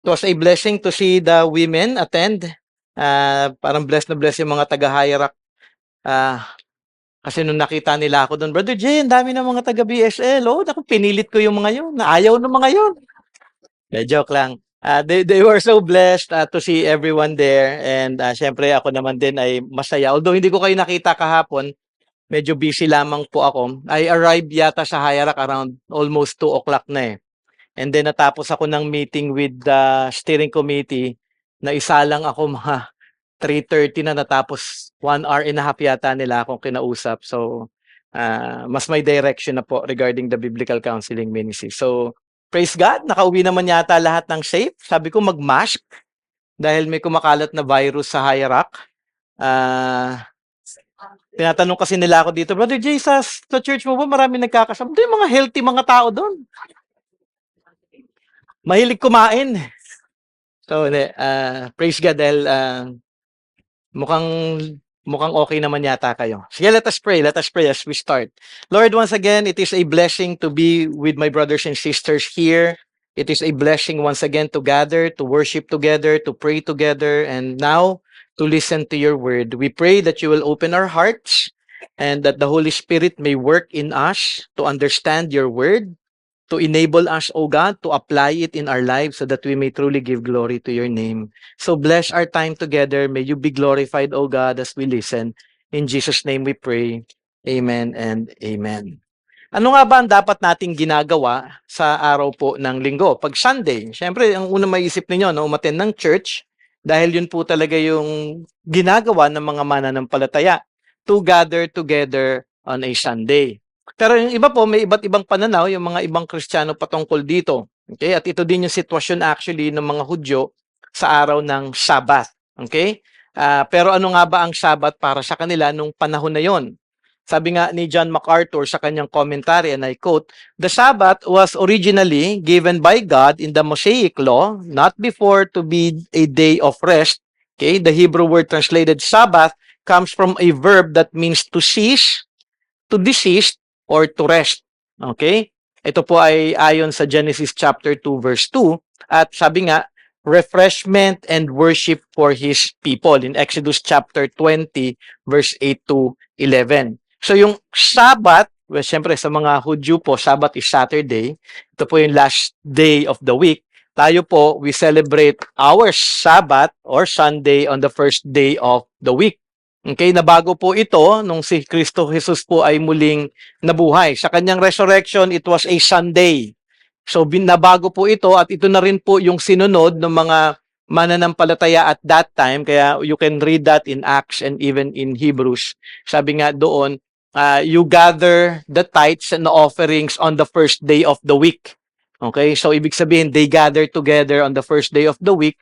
It was a blessing to see the women attend. Parang blessed na blessed yung mga taga-High-Rock. Kasi nung nakita nila ako doon, Brother Jay, ang dami ng mga taga-BSL. Oh, naku, pinilit ko yung mga yun. Ayaw ng mga yun. Joke lang. They were so blessed to see everyone there. And syempre ako naman din ay masaya. Although hindi ko kayo nakita kahapon, medyo busy lamang po ako. I arrived yata sa High-Rock around almost 2 o'clock na eh. And then natapos ako ng meeting with the steering committee na isa lang ako mga 3:30 na natapos 1 hour and a half yata nila akong kinausap. So, mas may direction na po regarding the Biblical Counseling Ministry. So, praise God, nakauwi naman yata lahat ng safe. Sabi ko mag-mask dahil may kumakalat na virus sa High-Rock. Tinatanong kasi nila ako dito, Brother Jay, sa church mo ba marami nagkakasama? Hindi, mga healthy mga tao doon. Mahilig kumain. So, praise God dahil mukhang okay naman yata kayo. Sige, let us pray. Let us pray as we start. Lord, once again, it is a blessing to be with my brothers and sisters here. It is a blessing once again to gather, to worship together, to pray together, and now to listen to your word. We pray that you will open our hearts and that the Holy Spirit may work in us to understand your word, to enable us, O God, to apply it in our lives so that we may truly give glory to your name. So bless our time together. May you be glorified, O God, as we listen. In Jesus' name we pray. Amen and amen. Ano nga ba ang dapat nating ginagawa sa araw po ng linggo? Pag Sunday, syempre, ang unang maiisip ninyo, no, umattend ng church, dahil yun po talaga yung ginagawa ng mga mananampalataya to gather together on a Sunday. Pero yung iba po, may iba't ibang pananaw, yung mga ibang Kristiyano patungkol dito. Okay? At ito din yung sitwasyon actually ng mga Hudyo sa araw ng Sabbath. Okay? Pero ano nga ba ang Sabbath para sa kanila nung panahon na yon? Sabi nga ni John MacArthur sa kanyang commentary, and I quote, "The Sabbath was originally given by God in the Mosaic law, not before to be a day of rest." Okay? The Hebrew word translated Sabbath comes from a verb that means to cease, to desist, or to rest. Okay? Ito po ay ayon sa Genesis chapter 2 verse 2 at sabi nga refreshment and worship for his people in Exodus chapter 20 verse 8 to 11. So yung Sabbath, well, syempre sa mga Hudyo po, Sabbath is Saturday. Ito po yung last day of the week. Tayo po, we celebrate our Sabbath or Sunday on the first day of the week. Okay, nabago po ito nung si Kristo Jesus po ay muling nabuhay. Sa kanyang resurrection, it was a Sunday. So, nabago po ito at ito na rin po yung sinunod ng mga mananampalataya at that time. Kaya you can read that in Acts and even in Hebrews. Sabi nga doon, you gather the tithes and the offerings on the first day of the week. Okay, so ibig sabihin, they gather together on the first day of the week.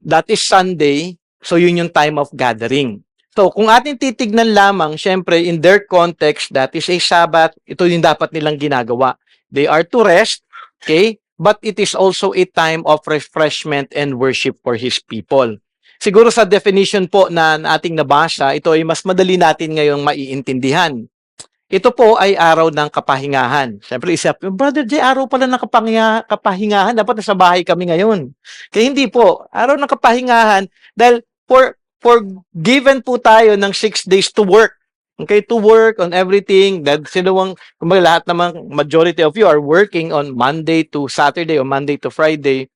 That is Sunday. So, yun yung time of gathering. So, kung ating titignan lamang, syempre, in their context, that is a Sabbath, ito yung dapat nilang ginagawa. They are to rest, okay? But it is also a time of refreshment and worship for His people. Siguro sa definition po na ating nabasa, ito ay mas madali natin ngayong maiintindihan. Ito po ay araw ng kapahingahan. Siyempre, isip, Brother J, araw pala ng kapahingahan, dapat nasa bahay kami ngayon. Kaya hindi po, araw ng kapahingahan, dahil for given po tayo ng 6 days to work. Okay, to work on everything. That sinuwang, kumbaga lahat naman, majority of you are working on Monday to Saturday or Monday to Friday.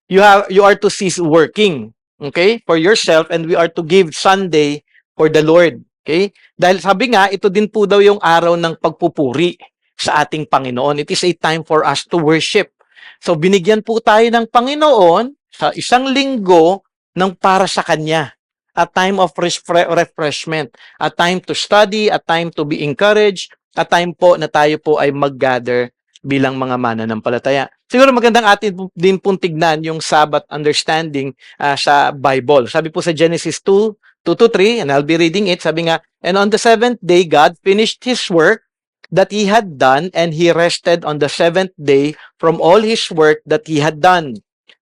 You are to cease working, okay, for yourself, and we are to give Sunday for the Lord. Okay? Dahil sabi nga, ito din po daw yung araw ng pagpupuri sa ating Panginoon. It is a time for us to worship. So, binigyan po tayo ng Panginoon sa isang linggo ng para sa Kanya. A time of refreshment, a time to study, a time to be encouraged, a time po na tayo po ay mag-gather bilang mga mananampalataya. Siguro magandang atin din pong tignan yung Sabbath understanding sa Bible. Sabi po sa Genesis 2:2-3, and I'll be reading it, sabi nga, "And on the seventh day, God finished His work that He had done, and He rested on the seventh day from all His work that He had done.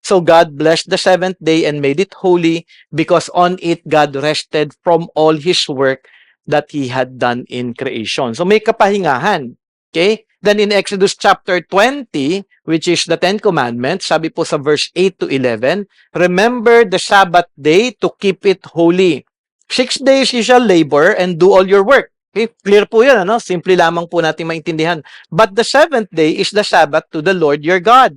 So God blessed the seventh day and made it holy, because on it God rested from all His work that He had done in creation." So may kapahingahan. Okay? Then in Exodus chapter 20, which is the Ten Commandments, sabi po sa verse 8 to 11, remember the Sabbath day to keep it holy. 6 days you shall labor and do all your work. Okay, clear po yan, ano? Simple lamang po natin maintindihan. But the seventh day is the Sabbath to the Lord your God.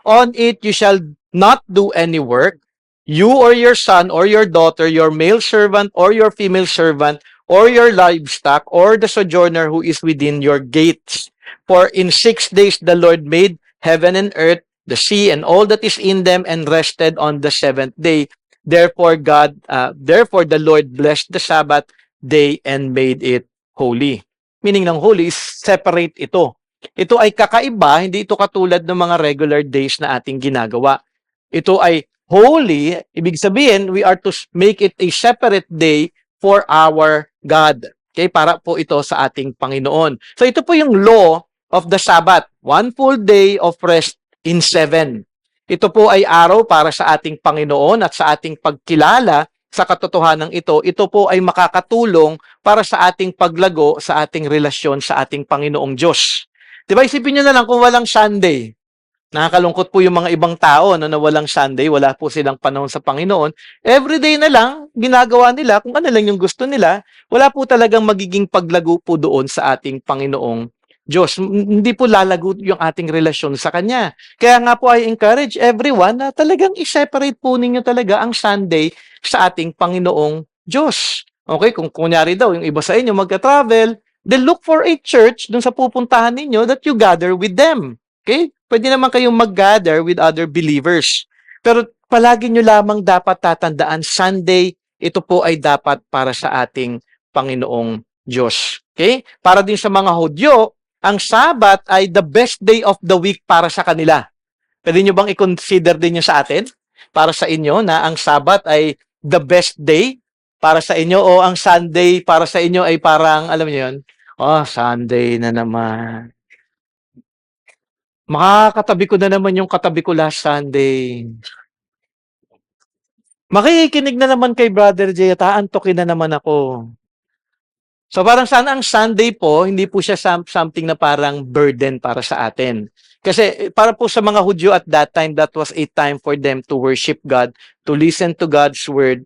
On it you shall not do any work, you or your son or your daughter, your male servant or your female servant, or your livestock, or the sojourner who is within your gates. For in 6 days the Lord made heaven and earth, the sea, and all that is in them, and rested on the seventh day. Therefore the Lord blessed the Sabbath day and made it holy. Meaning ng holy is separate ito. Ito ay kakaiba, hindi ito katulad ng mga regular days na ating ginagawa. Ito ay holy, ibig sabihin, we are to make it a separate day for our God. Okay, para po ito sa ating Panginoon. So ito po yung law of the Sabbath. One full day of rest in 7. Ito po ay araw para sa ating Panginoon at sa ating pagkilala sa katotohanan ito. Ito po ay makakatulong para sa ating paglago sa ating relasyon sa ating Panginoong Diyos. Diba, isipin nyo na lang kung walang Sunday. Nakakalungkot po yung mga ibang tao na walang Sunday, wala po silang panahon sa Panginoon. Everyday na lang, ginagawa nila kung ano lang yung gusto nila. Wala po talagang magiging paglago po doon sa ating Panginoong Diyos. Hindi po lalago yung ating relasyon sa Kanya. Kaya nga po I encourage everyone na talagang i-separate po ninyo talaga ang Sunday sa ating Panginoong Diyos. Okay, kung kunyari daw, yung iba sa inyo magka-travel, then look for a church dun sa pupuntahan ninyo that you gather with them. Okay? Pwede naman kayong mag-gather with other believers. Pero palagi nyo lamang dapat tatandaan, Sunday, ito po ay dapat para sa ating Panginoong Diyos. Okay? Para din sa mga Hudyo, ang Sabbath ay the best day of the week para sa kanila. Pwede nyo bang i-consider din nyo sa atin? Para sa inyo na ang Sabbath ay the best day para sa inyo o ang Sunday para sa inyo ay parang, alam niyo yun, oh, Sunday na naman. Makakatabi ko na naman yung katabi ko last Sunday. Makikinig na naman kay Brother Jay at aantokin na naman ako. So parang sana ang Sunday po, hindi po siya something na parang burden para sa atin. Kasi para po sa mga Hudyo at that time, that was a time for them to worship God, to listen to God's word.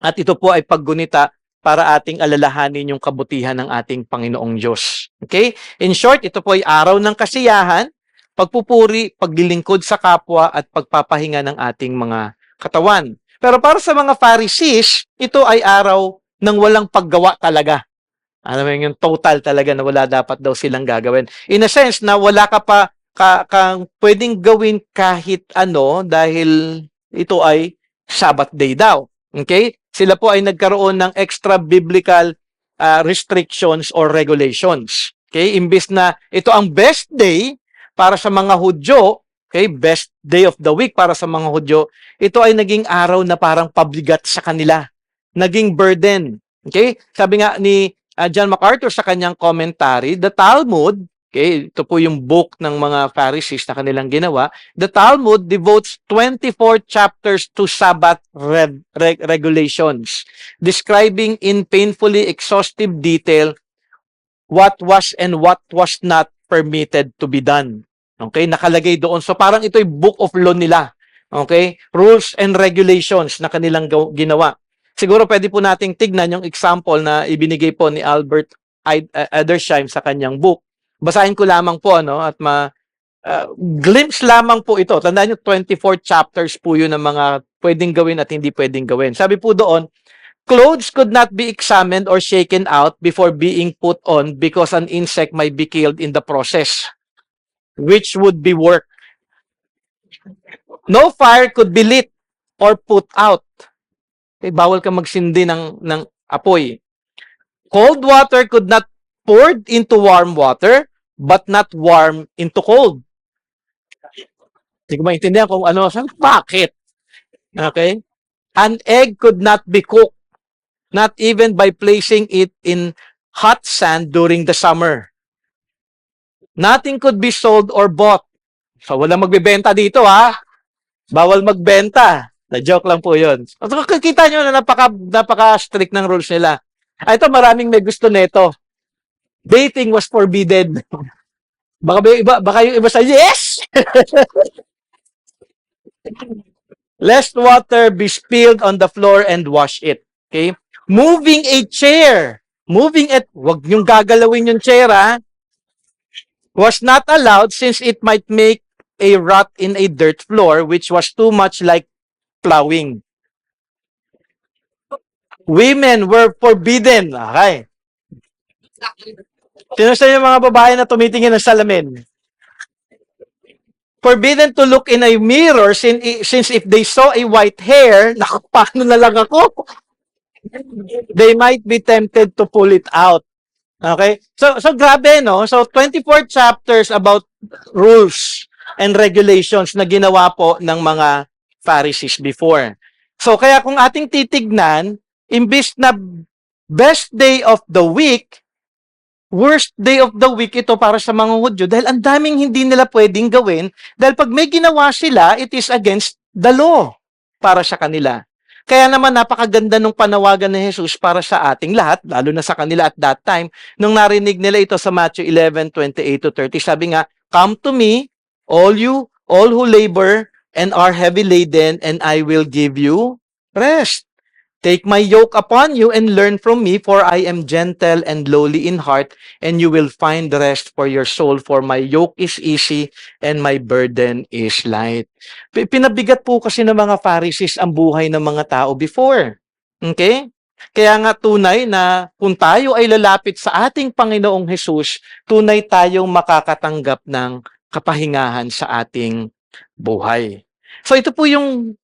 At ito po ay paggunita para ating alalahanin yung kabutihan ng ating Panginoong Diyos. Okay? In short, ito po ay araw ng kasiyahan, pagpupuri, paglilingkod sa kapwa, at pagpapahinga ng ating mga katawan. Pero para sa mga Pharisees, ito ay araw ng walang paggawa talaga. Alam mo yung total talaga na wala dapat daw silang gagawin. In a sense na wala ka pa kang pwedeng gawin kahit ano dahil ito ay Sabbath day daw. Okay? Sila po ay nagkaroon ng extra biblical restrictions or regulations. Okay? Imbis na ito ang best day para sa mga Hudyo, okay, best day of the week para sa mga Hudyo, ito ay naging araw na parang pabigat sa kanila. Naging burden. Okay? Sabi nga ni John MacArthur sa kanyang commentary, the Talmud, okay, ito po yung book ng mga Pharisees na kanilang ginawa, the Talmud devotes 24 chapters to Sabbath regulations, describing in painfully exhaustive detail what was and what was not permitted to be done. Okay, nakalagay doon. So parang ito yung book of law nila. Okay, rules and regulations na kanilang ginawa. Siguro pwede po nating tignan yung example na ibinigay po ni Albert Edersheim sa kanyang book. Basahin ko lamang po ano at glimpse lamang po ito. Tandaan niyo 24 chapters po yun ng mga pwedeng gawin at hindi pwedeng gawin. Sabi po doon, clothes could not be examined or shaken out before being put on because an insect might be killed in the process, which would be work. No fire could be lit or put out. Okay, bawal ka magsindi ng apoy. Cold water could not poured into warm water, but not warm into cold. Hindi ko maintindihan kung ano. Bakit? Okay? An egg could not be cooked, not even by placing it in hot sand during the summer. Nothing could be sold or bought. So, walang magbebenta dito, ha? Bawal magbenta. Na-joke lang po yun. So, kita nyo na napaka-strict ng rules nila. Ito, maraming may gusto nito. Dating was forbidden. Baka yung iba sa yes! Lest water be spilled on the floor and wash it. Okay? Moving a chair. Wag niyong gagalawin yung chair, ha? Was not allowed since it might make a rut in a dirt floor, which was too much like plowing. Women were forbidden. Okay. Sino sa yung mga babae na tumitingin ng salamin? Forbidden to look in a mirror since if they saw a white hair, naku, paano na lang ako? They might be tempted to pull it out. Okay? So grabe, no? So 24 chapters about rules and regulations na ginawa po ng mga Pharisees before. So kaya kung ating titignan, imbis na best day of the week, worst day of the week ito para sa mga Hudyo dahil ang daming hindi nila pwedeng gawin dahil pag may ginawa sila, it is against the law para sa kanila. Kaya naman napakaganda nung panawagan ni Jesus para sa ating lahat, lalo na sa kanila at that time, nung narinig nila ito sa Matthew 11:28-30, sabi nga, "Come to me, all who labor and are heavy laden, and I will give you rest. Take my yoke upon you and learn from me, for I am gentle and lowly in heart, and you will find rest for your soul, for my yoke is easy and my burden is light." Pinabigat po kasi ng mga Pharisees ang buhay ng mga tao before. Okay? Kaya nga tunay na kung tayo ay lalapit sa ating Panginoong Hesus, tunay tayong makakatanggap ng kapahingahan sa ating buhay. So ito po yung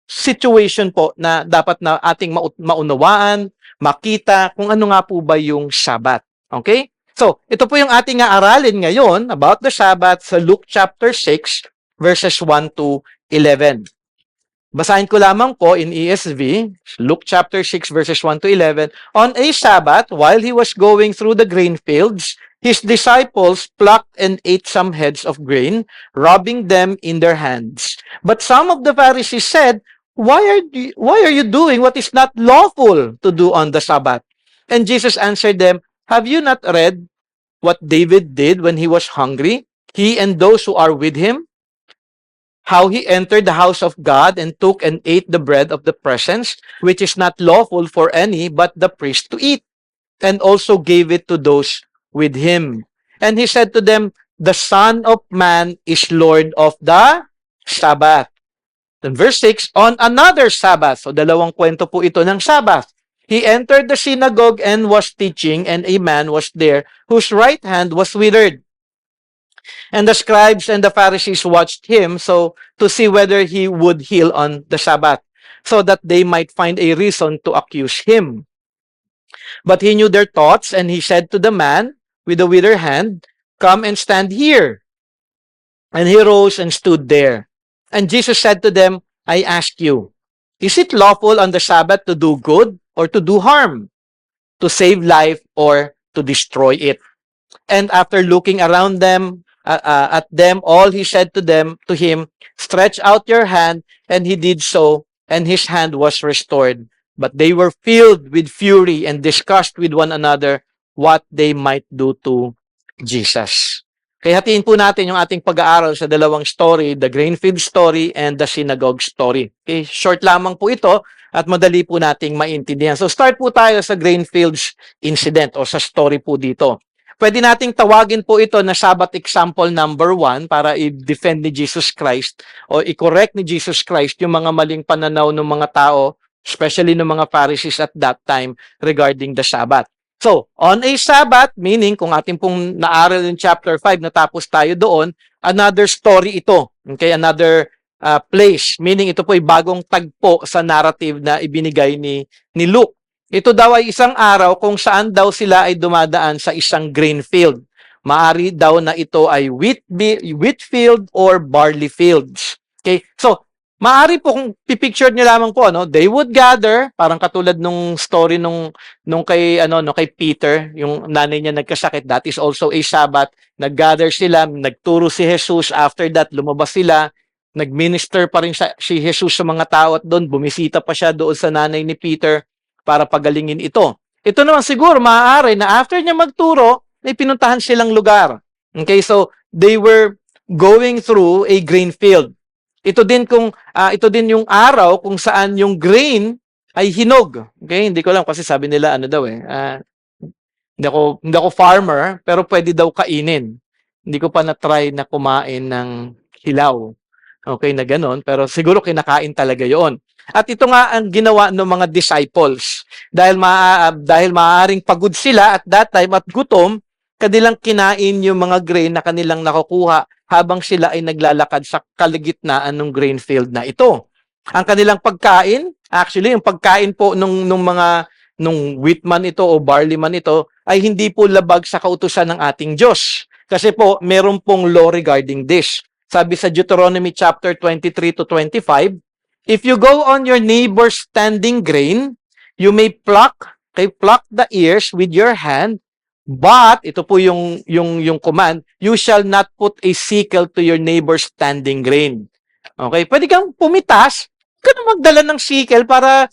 situation po na dapat na ating maunawaan, makita kung ano nga po ba yung Sabbath. Okay? So, ito po yung ating aralin ngayon about the Sabbath sa Luke chapter 6 verses 1 to 11. Basahin ko lamang po in ESV, Luke chapter 6 verses 1 to 11. On a Sabbath, while he was going through the grain fields, his disciples plucked and ate some heads of grain, rubbing them in their hands. But some of the Pharisees said, why are you doing what is not lawful to do on the Sabbath?" And Jesus answered them, "Have you not read what David did when he was hungry, he and those who are with him? How he entered the house of God and took and ate the bread of the presence, which is not lawful for any but the priest to eat, and also gave it to those with him. And he said to them, the Son of Man is Lord of the Sabbath." Then verse 6, on another Sabbath, so dalawang kwento po ito ng Sabbath, he entered the synagogue and was teaching, and a man was there whose right hand was withered. And the scribes and the Pharisees watched him so to see whether he would heal on the Sabbath, so that they might find a reason to accuse him. But he knew their thoughts, and he said to the man with the withered hand, "Come and stand here." And he rose and stood there. And Jesus said to them, "I ask you, is it lawful on the Sabbath to do good or to do harm, to save life or to destroy it?" And after looking around them, at them all, he said to him, "Stretch out your hand." And he did so, and his hand was restored. But they were filled with fury and discussed with one another what they might do to Jesus. Kaya hatiin po natin yung ating pag-aaral sa dalawang story, the grain field story and the synagogue story. Okay, short lamang po ito at madali po nating maintindihan. So start po tayo sa grain fields incident o sa story po dito. Pwede nating tawagin po ito na Sabbath example number 1 para i-defend ni Jesus Christ o i-correct ni Jesus Christ yung mga maling pananaw ng mga tao, especially ng mga Pharisees at that time regarding the Sabbath. So, on a Sabbath, meaning kung ating pong naaral in chapter 5, natapos tayo doon, another story ito. Okay, another place. Meaning ito po ay bagong tagpo sa narrative na ibinigay ni Luke. Ito daw ay isang araw kung saan daw sila ay dumadaan sa isang grain field. Maari daw na ito ay wheat field or barley fields. Okay, so maari po kung pipicture niyo lamang po, ano, they would gather, parang katulad nung story nung kay Peter, yung nanay niya nagkasakit, that is also a Sabbath. Naggather sila, nagturo si Jesus, after that lumabas sila, nagminister pa rin si Jesus sa mga tao at doon bumisita pa siya doon sa nanay ni Peter para pagalingin ito. Ito naman siguro maaari na after niya magturo, may pinuntahan silang lugar. Okay, so they were going through a grain field. Ito din yung araw kung saan yung grain ay hinog. Okay, hindi ko lang kasi sabi nila ano daw hindi ako farmer, pero pwede daw kainin. Hindi ko pa na-try na kumain ng hilaw. Okay, na ganon. Pero siguro kinakain talaga yon. At ito nga ang ginawa ng mga disciples. Dahil maaaring pagod sila at that time at gutom, kanilang kinain yung mga grain na kanilang nakukuha habang sila ay naglalakad sa kaligitnaan ng grain field na ito. Ang kanilang pagkain, actually, yung pagkain po nung wheat man ito o barley man ito, ay hindi po labag sa kautusan ng ating Diyos. Kasi po, meron pong law regarding this. Sabi sa Deuteronomy chapter 23 to 25, if you go on your neighbor's standing grain, you may pluck the ears with your hand, but, ito po yung command, you shall not put a sickle to your neighbor's standing grain. Okay? Pwede kang pumitas, ka na magdala ng sickle para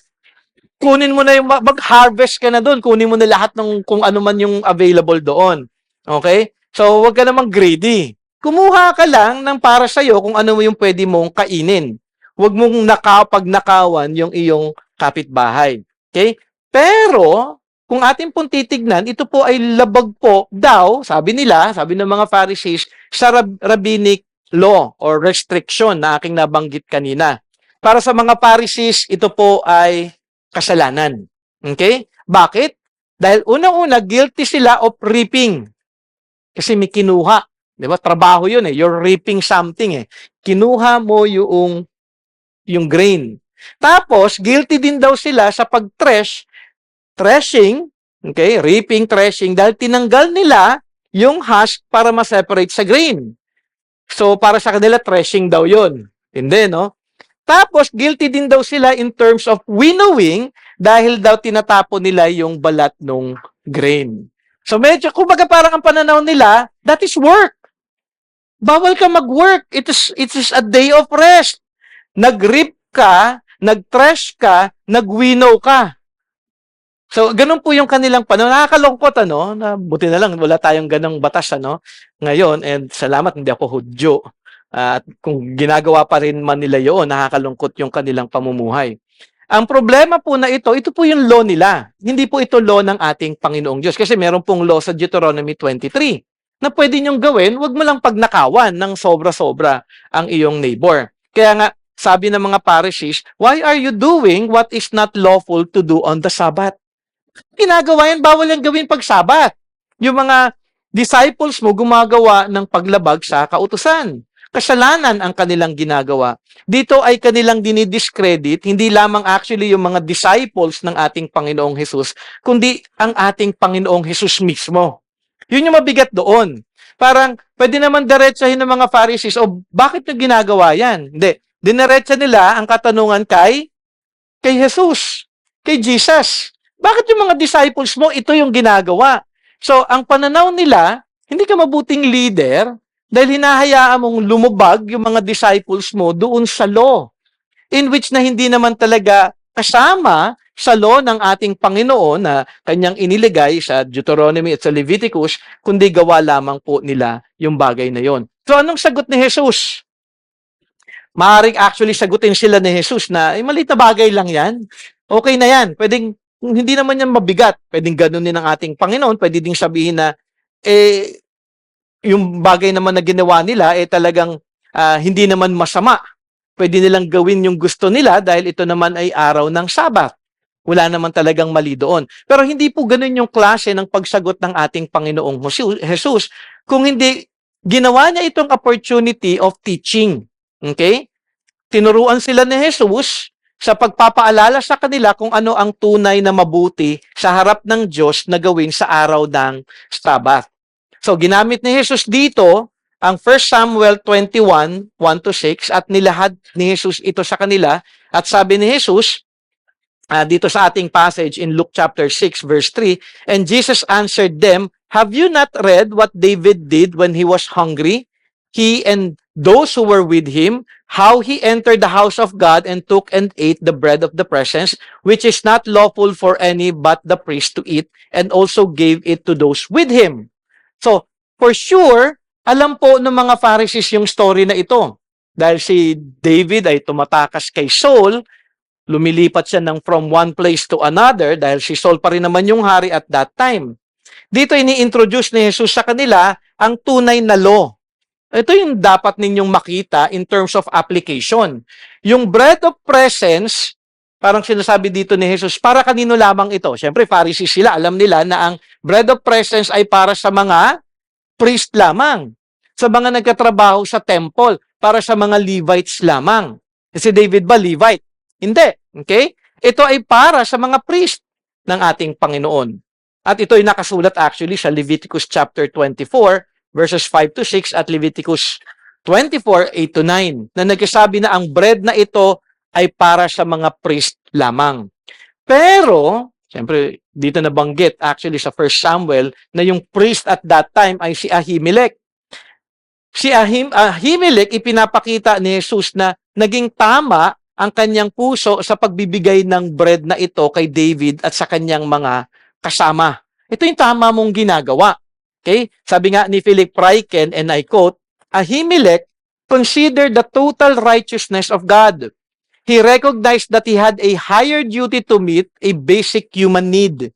kunin mo na yung mag-harvest ka na doon, kunin mo na lahat ng kung ano man yung available doon. Okay? So, wag ka namang greedy. Kumuha ka lang ng para sa'yo kung ano yung pwede mong kainin. Huwag mong pagnakawan yung iyong kapitbahay. Okay? Pero, kung atin pong titignan, ito po ay labag po daw, sabi ng mga Pharisees, sa rabbinic law or restriction na aking nabanggit kanina. Para sa mga Pharisees, ito po ay kasalanan. Okay? Bakit? Dahil unang-una, guilty sila of reaping. Kasi may kinuha. Di ba? Trabaho yun eh. You're reaping something eh. Kinuha mo yung grain. Tapos, guilty din daw sila sa threshing, okay? Reaping, threshing, dahil tinanggal nila yung husk para ma-separate sa grain. So, para sa kanila, threshing daw yun. Hindi, no? Tapos, guilty din daw sila in terms of winnowing dahil daw tinatapon nila yung balat ng grain. So, medyo, kumbaga parang ang pananaw nila, that is work. Bawal ka mag-work. It is a day of rest. Nag-reap ka, nag-thresh ka, nag-winnow ka. So, ganun po yung kanilang pananaw. Nakakalungkot, buti na lang, wala tayong ganang batas, ngayon, and salamat, hindi ako Hudyo. At kung ginagawa pa rin man nila yun, nakakalungkot yung kanilang pamumuhay. Ang problema po na ito po yung law nila. Hindi po ito law ng ating Panginoong Diyos. Kasi meron pong law sa Deuteronomy 23 na pwede niyong gawin, wag mo lang pagnakawan ng sobra-sobra ang iyong neighbor. Kaya nga, sabi ng mga Pharisees, why are you doing what is not lawful to do on the Sabbath? Ginagawa yan, bawal yan gawin pag Sabbath. Yung mga disciples mo gumagawa ng paglabag sa kautusan. Kasalanan ang kanilang ginagawa. Dito ay kanilang dinidiscredit, hindi lamang actually yung mga disciples ng ating Panginoong Hesus, kundi ang ating Panginoong Hesus mismo. Yun yung mabigat doon. Parang, pwede naman diretsahin ng mga Pharisees, bakit nyo ginagawa yan? Hindi. Diniretsa nila ang katanungan kay Jesus, kay Jesus. Bakit yung mga disciples mo, ito yung ginagawa? So, ang pananaw nila, hindi ka mabuting leader, dahil hinahayaan mong lumubag yung mga disciples mo doon sa law, in which na hindi naman talaga kasama sa law ng ating Panginoon na kanyang iniligay sa Deuteronomy at sa Leviticus, kundi gawa lamang po nila yung bagay na yon. So, anong sagot ni Jesus? Maaaring actually sagutin sila ni Jesus na, maliit na bagay lang yan. Okay na yan. Pwedeng, hindi naman yan mabigat. Pwedeng ganun din ang ating Panginoon. Pwede ding sabihin na, yung bagay naman na ginawa nila talagang hindi naman masama. Pwede nilang gawin yung gusto nila dahil ito naman ay araw ng Sabat. Wala naman talagang mali doon. Pero hindi po ganun yung klase ng pagsagot ng ating Panginoong Jesus. Kung hindi, ginawa niya itong opportunity of teaching. Okay? Tinuruan sila ni Jesus sa pagpapaalala sa kanila kung ano ang tunay na mabuti sa harap ng Diyos na gawin sa araw ng Sabat. So, ginamit ni Jesus dito ang 1 Samuel 21, 1-6 at nilahad ni Jesus ito sa kanila. At sabi ni Jesus, dito sa ating passage in Luke chapter 6, verse 3, and Jesus answered them, have you not read what David did when he was hungry? He and those who were with him, how he entered the house of God and took and ate the bread of the presence, which is not lawful for any but the priest to eat, and also gave it to those with him. So, for sure, Alam po ng mga Pharisees yung story na ito. Dahil si David ay tumatakas kay Saul, lumilipat siya ng from one place to another dahil si Saul pa rin naman yung hari at that time. Dito ini-introduce ni Jesus sa kanila ang tunay na law. Ito yung dapat ninyong makita in terms of application. Yung bread of presence, parang sinasabi dito ni Jesus, para kanino lamang ito? Siyempre, Pharisees sila, alam nila na ang bread of presence ay para sa mga priest lamang. Sa mga nagkatrabaho sa temple, para sa mga Levites lamang. Kasi David ba Levite? Hindi. Okay? Ito ay para sa mga priest ng ating Panginoon. At ito ay nakasulat actually sa Leviticus chapter 24, verses 5 to 6 at Leviticus 24, 8 to 9, na nagsasabi na ang bread na ito ay para sa mga priest lamang. Pero, siyempre, dito nabanggit actually sa 1 Samuel na yung priest at that time ay si Ahimelech. Si Ahimelech, ipinapakita ni Jesus na naging tama ang kanyang puso sa pagbibigay ng bread na ito kay David at sa kanyang mga kasama. Ito yung tama mong ginagawa. Okay? Sabi nga ni Philip Ryken, and I quote, Ahimelech considered the total righteousness of God. He recognized that he had a higher duty to meet a basic human need.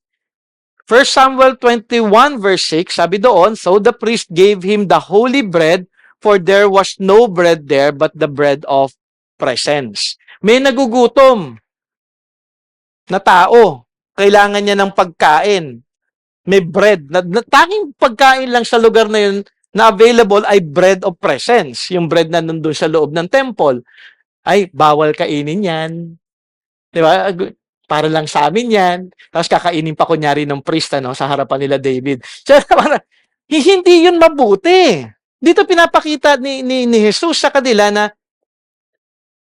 1 Samuel 21 verse 6, sabi doon, so the priest gave him the holy bread, for there was no bread there but the bread of presence. May nagugutom na tao, kailangan niya ng pagkain. May bread. Tanging pagkain lang sa lugar na yun na available ay bread of presence. Yung bread na nandun sa loob ng temple. Ay, bawal kainin yan. Di ba? Para lang sa amin yan. Tapos kakainin pa kunyari ng priest sa harapan nila David. So, hindi yun mabuti. Dito pinapakita ni Jesus sa kanila na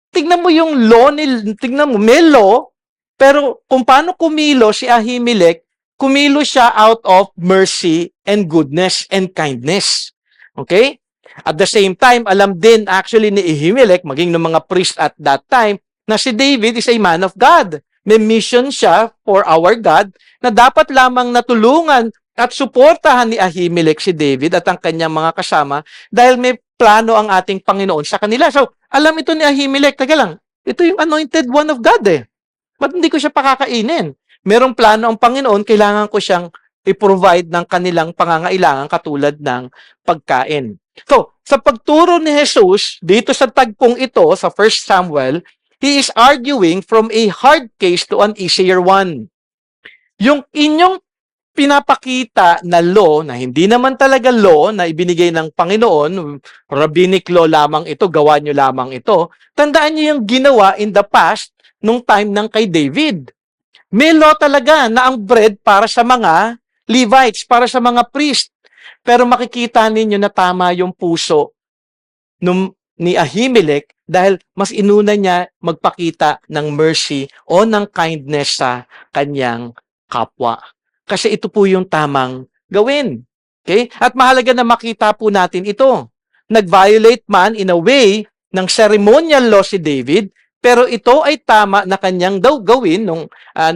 tignan mo yung law, tignan mo, may law, pero kung paano kumilo si Ahimelech, kumilo siya out of mercy and goodness and kindness. Okay? At the same time, alam din actually ni Ahimelech, maging ng mga priest at that time, na si David is a man of God. May mission siya for our God na dapat lamang natulungan at suportahan ni Ahimelech si David at ang kanyang mga kasama dahil may plano ang ating Panginoon sa kanila. So, alam ito ni Ahimelech, taga lang, ito yung anointed one of God eh. Ba't hindi ko siya pakakainin? Merong plano ang Panginoon, kailangan ko siyang i-provide ng kanilang pangangailangan katulad ng pagkain. So, sa pagturo ni Jesus, dito sa tagpong ito, sa 1 Samuel, he is arguing from a hard case to an easier one. Yung inyong pinapakita na law, na hindi naman talaga law na ibinigay ng Panginoon, rabbinic law lamang ito, gawa nyo lamang ito, tandaan nyo yung ginawa in the past nung time ng kay David. May law talaga na ang bread para sa mga Levites, para sa mga priest. Pero makikita ninyo na tama yung puso ni Ahimelech dahil mas inuna niya magpakita ng mercy o ng kindness sa kanyang kapwa. Kasi ito po yung tamang gawin. Okay? At mahalaga na makita po natin ito. Nag-violate man in a way ng ceremonial law si David, pero ito ay tama na kanyang daw gawin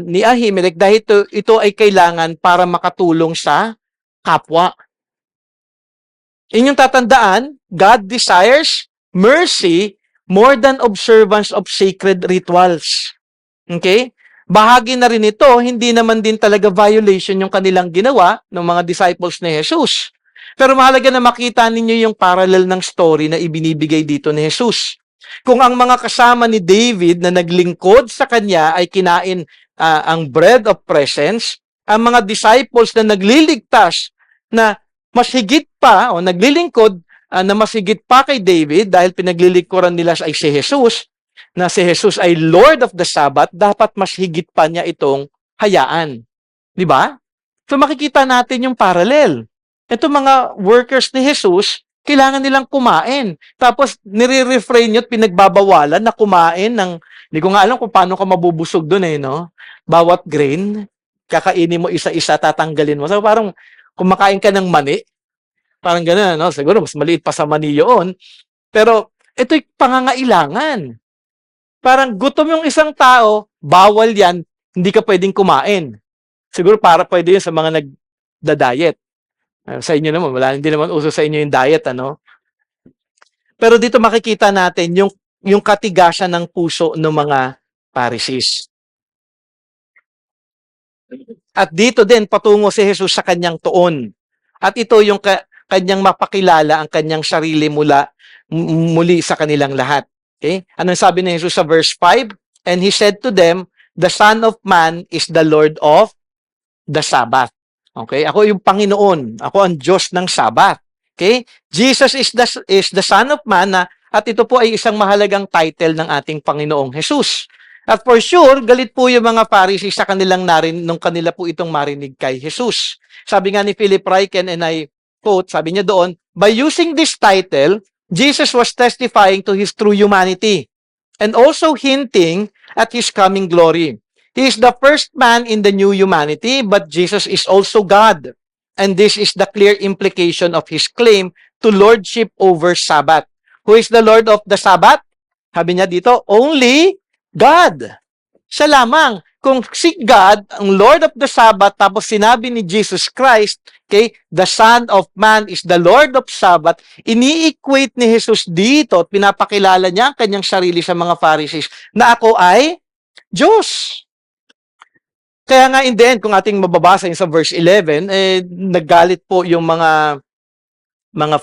ni Ahimelech dahil ito ay kailangan para makatulong sa kapwa. Inyong tatandaan, God desires mercy more than observance of sacred rituals. Okay? Bahagi na rin ito, hindi naman din talaga violation yung kanilang ginawa ng mga disciples ni Jesus. Pero mahalaga na makita ninyo yung parallel ng story na ibinibigay dito ni Jesus. Kung ang mga kasama ni David na naglingkod sa kanya ay kinain ang bread of presence, ang mga disciples na nagliligtas na mas higit pa o naglilingkod na mas higit pa kay David dahil pinaglilingkuran nila ay si Jesus, na si Jesus ay Lord of the Sabbath, dapat mas higit pa niya itong hayaan. Di ba? So makikita natin yung parallel. Ito mga workers ni Jesus, kailangan nilang kumain. Tapos nire-refrain nyo at pinagbabawalan na kumain ng, hindi ko nga alam kung paano ka mabubusog doon no? Bawat grain, kakainin mo isa-isa, tatanggalin mo. So parang kumakain ka ng mani, parang gano'n, no? Siguro mas maliit pa sa mani yun. Pero ito'y pangangailangan. Parang gutom yung isang tao, bawal yan, hindi ka pwedeng kumain. Siguro para pwede yun sa mga nagda-diet. Sa inyo naman, hindi naman uso sa inyo yung diet, ano? Pero dito makikita natin yung katigasan ng puso ng mga Pharisees. At dito din patungo si Jesus sa kanyang tuon. At ito yung kanyang mapakilala ang kanyang sarili muli sa kanilang lahat. Okay? Anong sabi ni Jesus sa verse 5? And he said to them, the Son of Man is the Lord of the Sabbath. Okay? Ako yung Panginoon. Ako ang Diyos ng Sabbath. Okay? Jesus is the Son of Man at ito po ay isang mahalagang title ng ating Panginoong Jesus. At for sure, galit po yung mga Pharisees sa kanilang nung kanila po itong marinig kay Jesus. Sabi nga ni Philip Ryken, and I quote, sabi niya doon, by using this title, Jesus was testifying to his true humanity and also hinting at his coming glory. He is the first man in the new humanity, but Jesus is also God. And this is the clear implication of his claim to lordship over Sabbath. Who is the Lord of the Sabbath? Sabi niya dito, only God. Siya lamang. Kung si God, ang Lord of the Sabbath, tapos sinabi ni Jesus Christ, okay, the Son of Man is the Lord of Sabbath, ini-equate ni Jesus dito at pinapakilala niya ang kanyang sarili sa mga Pharisees na ako ay Diyos. Kaya nga in the end, kung ating mababasa sa verse 11, naggalit po yung mga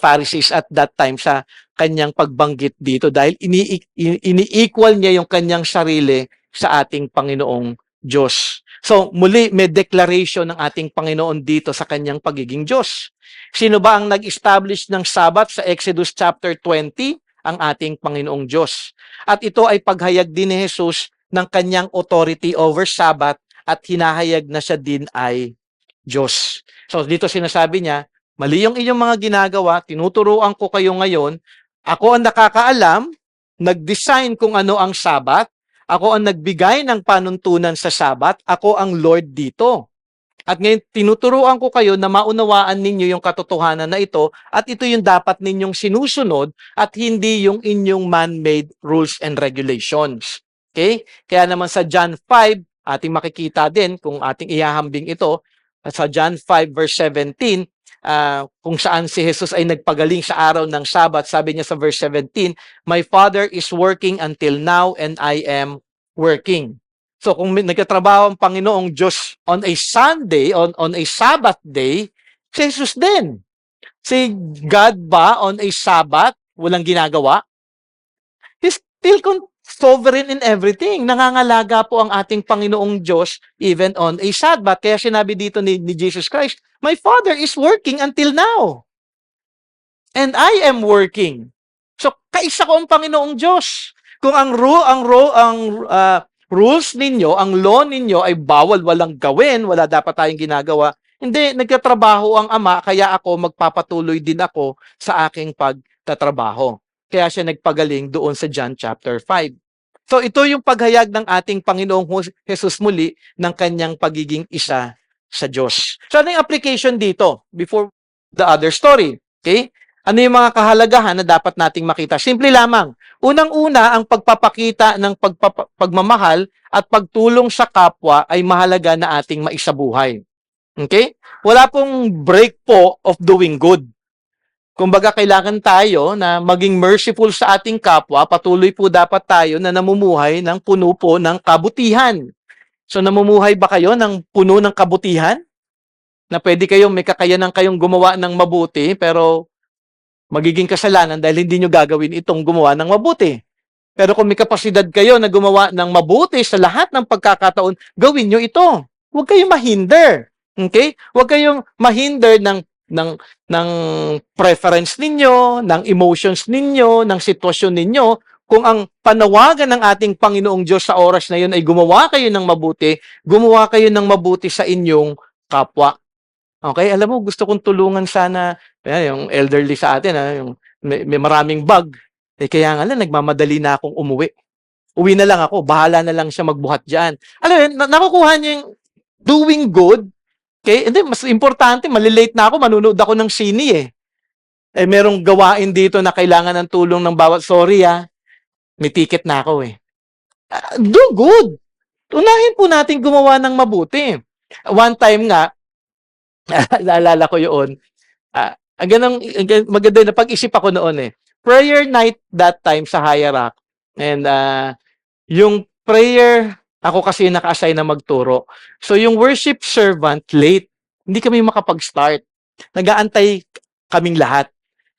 Pharisees at that time sa kanyang pagbanggit dito dahil ini-equal niya yung kanyang sarili sa ating Panginoong Diyos. So, muli may declaration ng ating Panginoon dito sa kanyang pagiging Diyos. Sino ba ang nag-establish ng Sabbath sa Exodus chapter 20? Ang ating Panginoong Diyos. At ito ay paghayag din ni Jesus ng kanyang authority over Sabbath at hinahayag na siya din ay Diyos. So, dito sinasabi niya, mali yung inyong mga ginagawa, tinuturuan ko kayo ngayon, ako ang nakakaalam, nag-design kung ano ang Sabat, ako ang nagbigay ng panuntunan sa Sabat, ako ang Lord dito. At ngayon, tinuturuan ko kayo na maunawaan ninyo yung katotohanan na ito at ito yung dapat ninyong sinusunod at hindi yung inyong man-made rules and regulations. Okay? Kaya naman sa John 5, ating makikita din kung ating ihahambing ito, sa John 5 verse 17, kung saan si Jesus ay nagpagaling sa araw ng Sabat, sabi niya sa verse 17, my Father is working until now and I am working. So kung nagtatrabaho ang Panginoong Diyos on a Sunday, on a Sabbath day, si Jesus din. Si God ba on a Sabbath, walang ginagawa? He's still sovereign in everything. Nangangalaga po ang ating Panginoong Diyos even on a Sabbath. Kaya sinabi dito ni Jesus Christ, my Father is working until now. And I am working. So, kaisa ko ang Panginoong Diyos. Kung ang rules ninyo, ang law ninyo ay bawal, walang gawin, wala dapat tayong ginagawa, hindi, nagtatrabaho ang Ama, kaya ako magpapatuloy din ako sa aking pagtatrabaho. Kaya siya nagpagaling doon sa John chapter 5. So ito yung paghayag ng ating Panginoong Jesus muli ng kanyang pagiging isa sa Diyos. So ano yung application dito before the other story? Okay? Ano yung mga kahalagahan na dapat nating makita? Simple lamang. Unang-una, ang pagpapakita ng pagmamahal at pagtulong sa kapwa ay mahalaga na ating maisabuhay. Okay? Wala pong break po of doing good. Kumbaga, kailangan tayo na maging merciful sa ating kapwa, patuloy po dapat tayo na namumuhay ng puno po ng kabutihan. So, namumuhay ba kayo ng puno ng kabutihan? Na pwede may kakayanan kayong gumawa ng mabuti, pero magiging kasalanan dahil hindi nyo gagawin itong gumawa ng mabuti. Pero kung may kapasidad kayo na gumawa ng mabuti sa lahat ng pagkakataon, gawin nyo ito. Huwag kayong mahinder. Okay? Huwag kayong mahinder ng preference ninyo, ng emotions ninyo, ng sitwasyon ninyo. Kung ang panawagan ng ating Panginoong Diyos sa oras na yun ay gumawa kayo ng mabuti, gumawa kayo ng mabuti sa inyong kapwa. Okay? Alam mo, gusto kong tulungan sana yung elderly sa atin, yung may maraming bug. Kaya nga lang, nagmamadali na akong umuwi. Uwi na lang ako, bahala na lang siya magbuhat dyan. Alam mo, nakukuha niya yung doing good. Okay? Hindi, mas importante, malilate na ako, manunood ako ng sine merong gawain dito na kailangan ng tulong ng bawat, sorry may ticket na ako do good. Unahin po natin gumawa ng mabuti. One time nga, naalala ko yun, Maganda na pag-isip ako noon eh. Prayer night that time sa Higher and yung prayer, ako kasi naka-assign na magturo. So yung worship servant, late. Hindi kami makapag-start. Nag-aantay kaming lahat.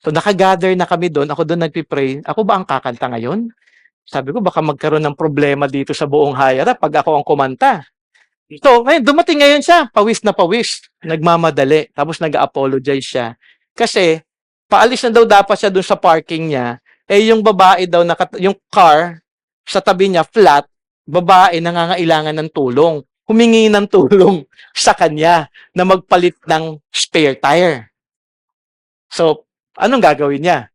So nakagather na kami doon. Ako doon nagpipray. Ako ba ang kakanta ngayon? Sabi ko, baka magkaroon ng problema dito sa buong Higher pag ako ang kumanta. So, ngayon, dumating ngayon siya, pawis na pawis, nagmamadali, tapos nag-apologize siya. Kasi, paalis na daw dapat siya dun sa parking niya, yung babae daw, yung car, sa tabi niya, flat, babae nangangailangan ng tulong. Humingi ng tulong sa kanya na magpalit ng spare tire. So, anong gagawin niya?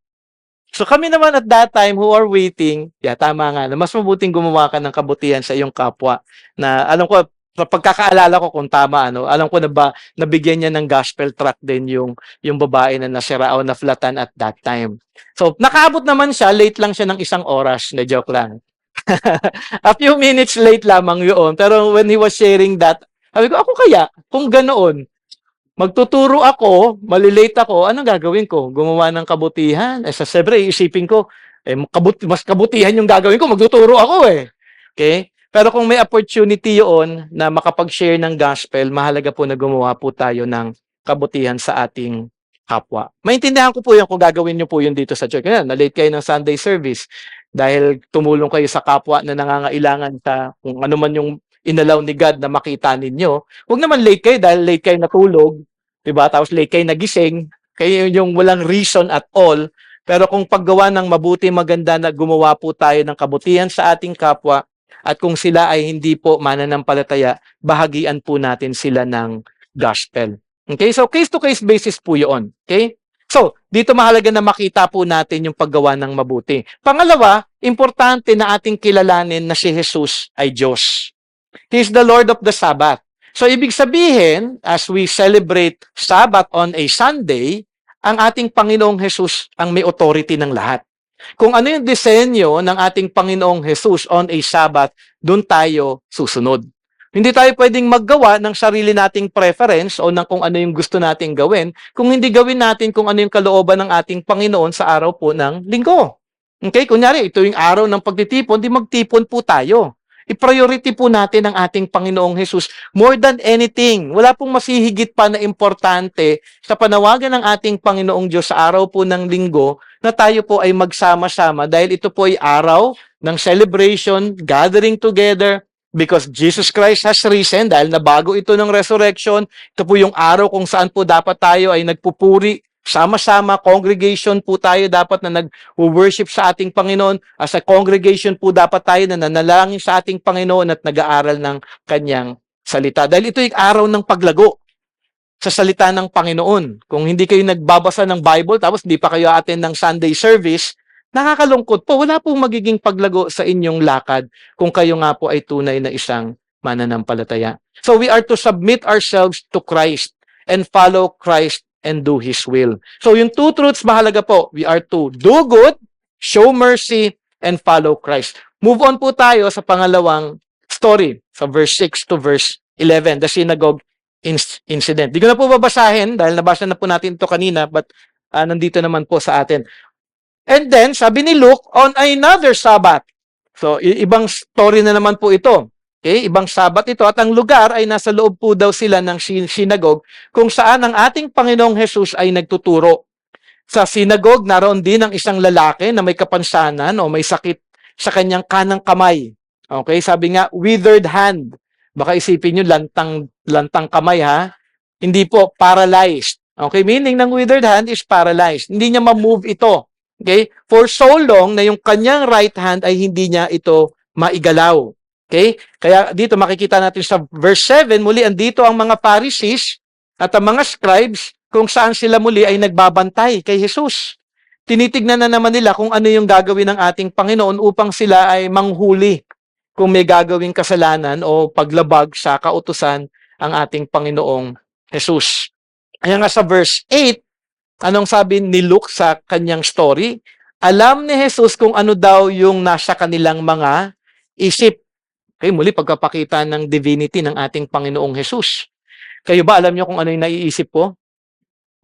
So kami naman at that time who are waiting, tama nga, na mas mabuting gumawa ka ng kabutihan sa iyong kapwa. Na alam ko, sa pagkakaalala ko kung tama, alam ko na ba, nabigyan niya ng gospel track din yung babae na nasira o naflatan at that time. So nakaabot naman siya, late lang siya ng 1 oras, na joke lang. A few minutes late lamang yun. Pero when he was sharing that, sabi ko, ako kaya, kung ganoon, magtuturo ako, malilate ako, anong gagawin ko? Gumawa ng kabutihan? Siyempre, iisipin ko, mas kabutihan yung gagawin ko, magtuturo ako eh. Okay? Pero kung may opportunity yun na makapag-share ng gospel, mahalaga po na gumawa po tayo ng kabutihan sa ating kapwa. Maintindihan ko po yun kung gagawin nyo po yun dito sa church. Kaya, na-late kayo ng Sunday service dahil tumulong kayo sa kapwa na nangangailangan sa kung ano man yung inalaw ni God na makita ninyo. Huwag naman late kayo dahil late kayo natulog, 'di ba? Tapos late kayo nagising, kayo yung walang reason at all. Pero kung paggawa ng mabuti, maganda na gumawa po tayo ng kabutihan sa ating kapwa at kung sila ay hindi po mananampalataya, bahagian po natin sila ng gospel. Okay? So case-to-case basis po 'yon. Okay? So, dito mahalaga na makita po natin yung paggawa ng mabuti. Pangalawa, importante na ating kilalanin na si Jesus ay Diyos. He is the Lord of the Sabbath. So, ibig sabihin, as we celebrate Sabbath on a Sunday, ang ating Panginoong Jesus ang may authority ng lahat. Kung ano yung disenyo ng ating Panginoong Jesus on a Sabbath, doon tayo susunod. Hindi tayo pwedeng maggawa ng sarili nating preference o ng kung ano yung gusto nating gawin kung hindi gawin natin kung ano yung kalooban ng ating Panginoon sa araw po ng linggo. Okay? Kunyari, ito yung araw ng pagtitipon, di magtipon po tayo. I-priority po natin ang ating Panginoong Jesus more than anything. Wala pong masihigit pa na importante sa panawagan ng ating Panginoong Diyos sa araw po ng linggo na tayo po ay magsama-sama dahil ito po ay araw ng celebration, gathering together, because Jesus Christ has risen, dahil nabago ito ng resurrection. Ito po yung araw kung saan po dapat tayo ay nagpupuri, sama-sama, congregation po tayo dapat na nag-worship sa ating Panginoon. As a congregation po dapat tayo na nanalangin sa ating Panginoon at nag-aaral ng kanyang salita. Dahil ito yung araw ng paglago sa salita ng Panginoon. Kung hindi kayo nagbabasa ng Bible, tapos hindi pa kayo attend ng Sunday service, nakakalungkot po. Wala pong magiging paglago sa inyong lakad kung kayo nga po ay tunay na isang mananampalataya. So we are to submit ourselves to Christ and follow Christ and do His will. So yung two truths mahalaga po. We are to do good, show mercy, and follow Christ. Move on po tayo sa pangalawang story, sa verse 6 to verse 11, the synagogue incident. Di ko na po babasahin dahil nabasa na po natin ito kanina, but nandito naman po sa atin. And then, sabi ni Luke, on another Sabbath. So, ibang story na naman po ito. Okay? Ibang Sabbath ito. At ang lugar ay nasa loob po daw sila ng synagogue kung saan ang ating Panginoong Jesus ay nagtuturo. Sa synagogue, naroon din ang isang lalaki na may kapansanan o may sakit sa kanyang kanang kamay. Okay? Sabi nga, withered hand. Baka isipin nyo, lantang kamay ha. Hindi po, paralyzed. Okay? Meaning ng withered hand is paralyzed. Hindi niya ma-move ito. Okay? For so long na yung kanyang right hand ay hindi niya ito maigalaw. Okay? Kaya dito makikita natin sa verse 7, muli andito ang mga Pharisees at ang mga scribes kung saan sila muli ay nagbabantay kay Jesus. Tinitignan na naman nila kung ano yung gagawin ng ating Panginoon upang sila ay manghuli kung may gagawing kasalanan o paglabag sa kautusan ang ating Panginoong Jesus. Kaya nga sa verse 8, anong sabi ni Luke sa kanyang story? Alam ni Jesus kung ano daw yung nasa kanilang mga isip. Okay, muli pagkapakita ng divinity ng ating Panginoong Jesus. Kayo ba alam niyo kung ano yung naiisip ko?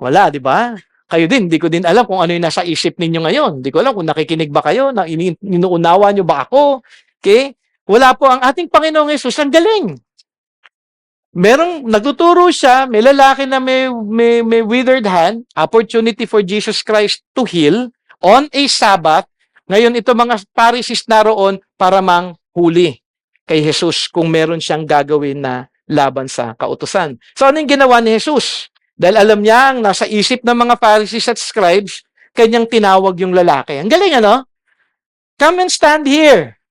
Wala, di ba? Kayo din, hindi ko din alam kung ano yung nasa isip ninyo ngayon. Hindi ko alam kung nakikinig ba kayo, na inuunawa nyo ba ako. Okay? Wala po ang ating Panginoong Yesus. Ang galing. Merong nagtuturo siya, may lalaki na may withered hand, opportunity for Jesus Christ to heal on a Sabbath. Ngayon, ito mga Pharisees naroon para manghuli kay Jesus kung meron siyang gagawin na laban sa kautusan. So, ano yung ginawa ni Jesus? Dahil alam niya ang nasa isip ng mga Pharisees at scribes, kanyang tinawag yung lalaki. Ang galing, ano? Come and stand here.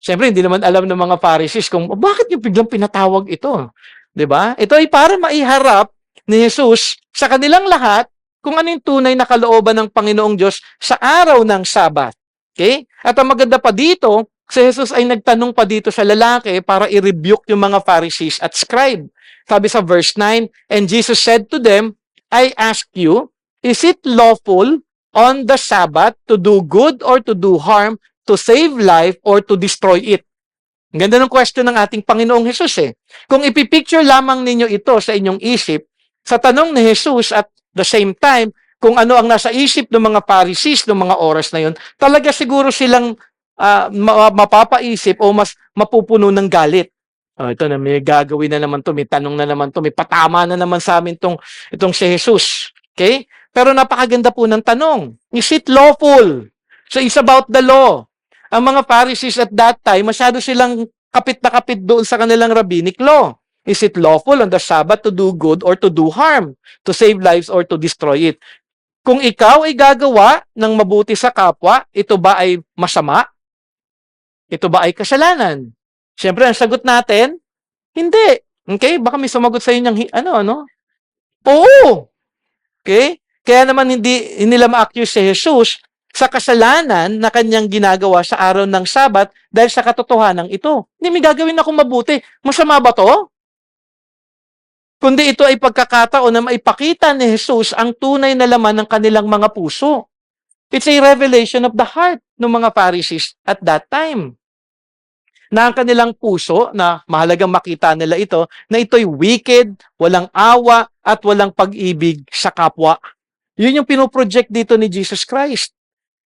Siyempre, hindi naman alam ng mga Pharisees kung bakit yung biglang pinatawag ito. 'Di ba? Ito ay para maiharap ni Jesus sa kanilang lahat kung ano yung tunay na kalooban ng Panginoong Diyos sa araw ng Sabat. Okay? At ang maganda pa dito, si Jesus ay nagtanong pa dito sa lalaki para i-rebuke yung mga Pharisees at scribe. Sabi sa verse 9, and Jesus said to them, I ask you, is it lawful on the Sabbath to do good or to do harm, to save life or to destroy it? Ang ganda ng question ng ating Panginoong Hesus eh. Kung ipipicture lamang ninyo ito sa inyong isip, sa tanong ni Jesus at the same time, kung ano ang nasa isip ng mga Pharisees ng mga oras na yun, talaga siguro silang mapapaisip o mas mapupuno ng galit. Oh, ito na, may gagawin na naman to, may tanong na naman to, may patama na naman sa amin itong si Jesus. Okay? Pero napakaganda po ng tanong. Is it lawful? So it's about the law. Ang mga Pharisees at that time, masyado silang kapit na kapit doon sa kanilang rabbinic law. Is it lawful on the Sabbath to do good or to do harm? To save lives or to destroy it? Kung ikaw ay gagawa ng mabuti sa kapwa, ito ba ay masama? Ito ba ay kasalanan? Siyempre, ang sagot natin, hindi. Okay? Baka may sumagot sa inyo ano? Oo! Okay? Kaya naman hindi nila ma-accuse si Jesus sa kasalanan na kanyang ginagawa sa araw ng Sabat dahil sa katotohanan ito. Hindi may gagawin akong mabuti. Masama ba to? Kundi ito ay pagkakataon na maipakita ni Jesus ang tunay na laman ng kanilang mga puso. It's a revelation of the heart ng mga Pharisees at that time. Na ang kanilang puso, na mahalagang makita nila ito, na ito'y wicked, walang awa, at walang pag-ibig sa kapwa. Yun yung pinoproject dito ni Jesus Christ.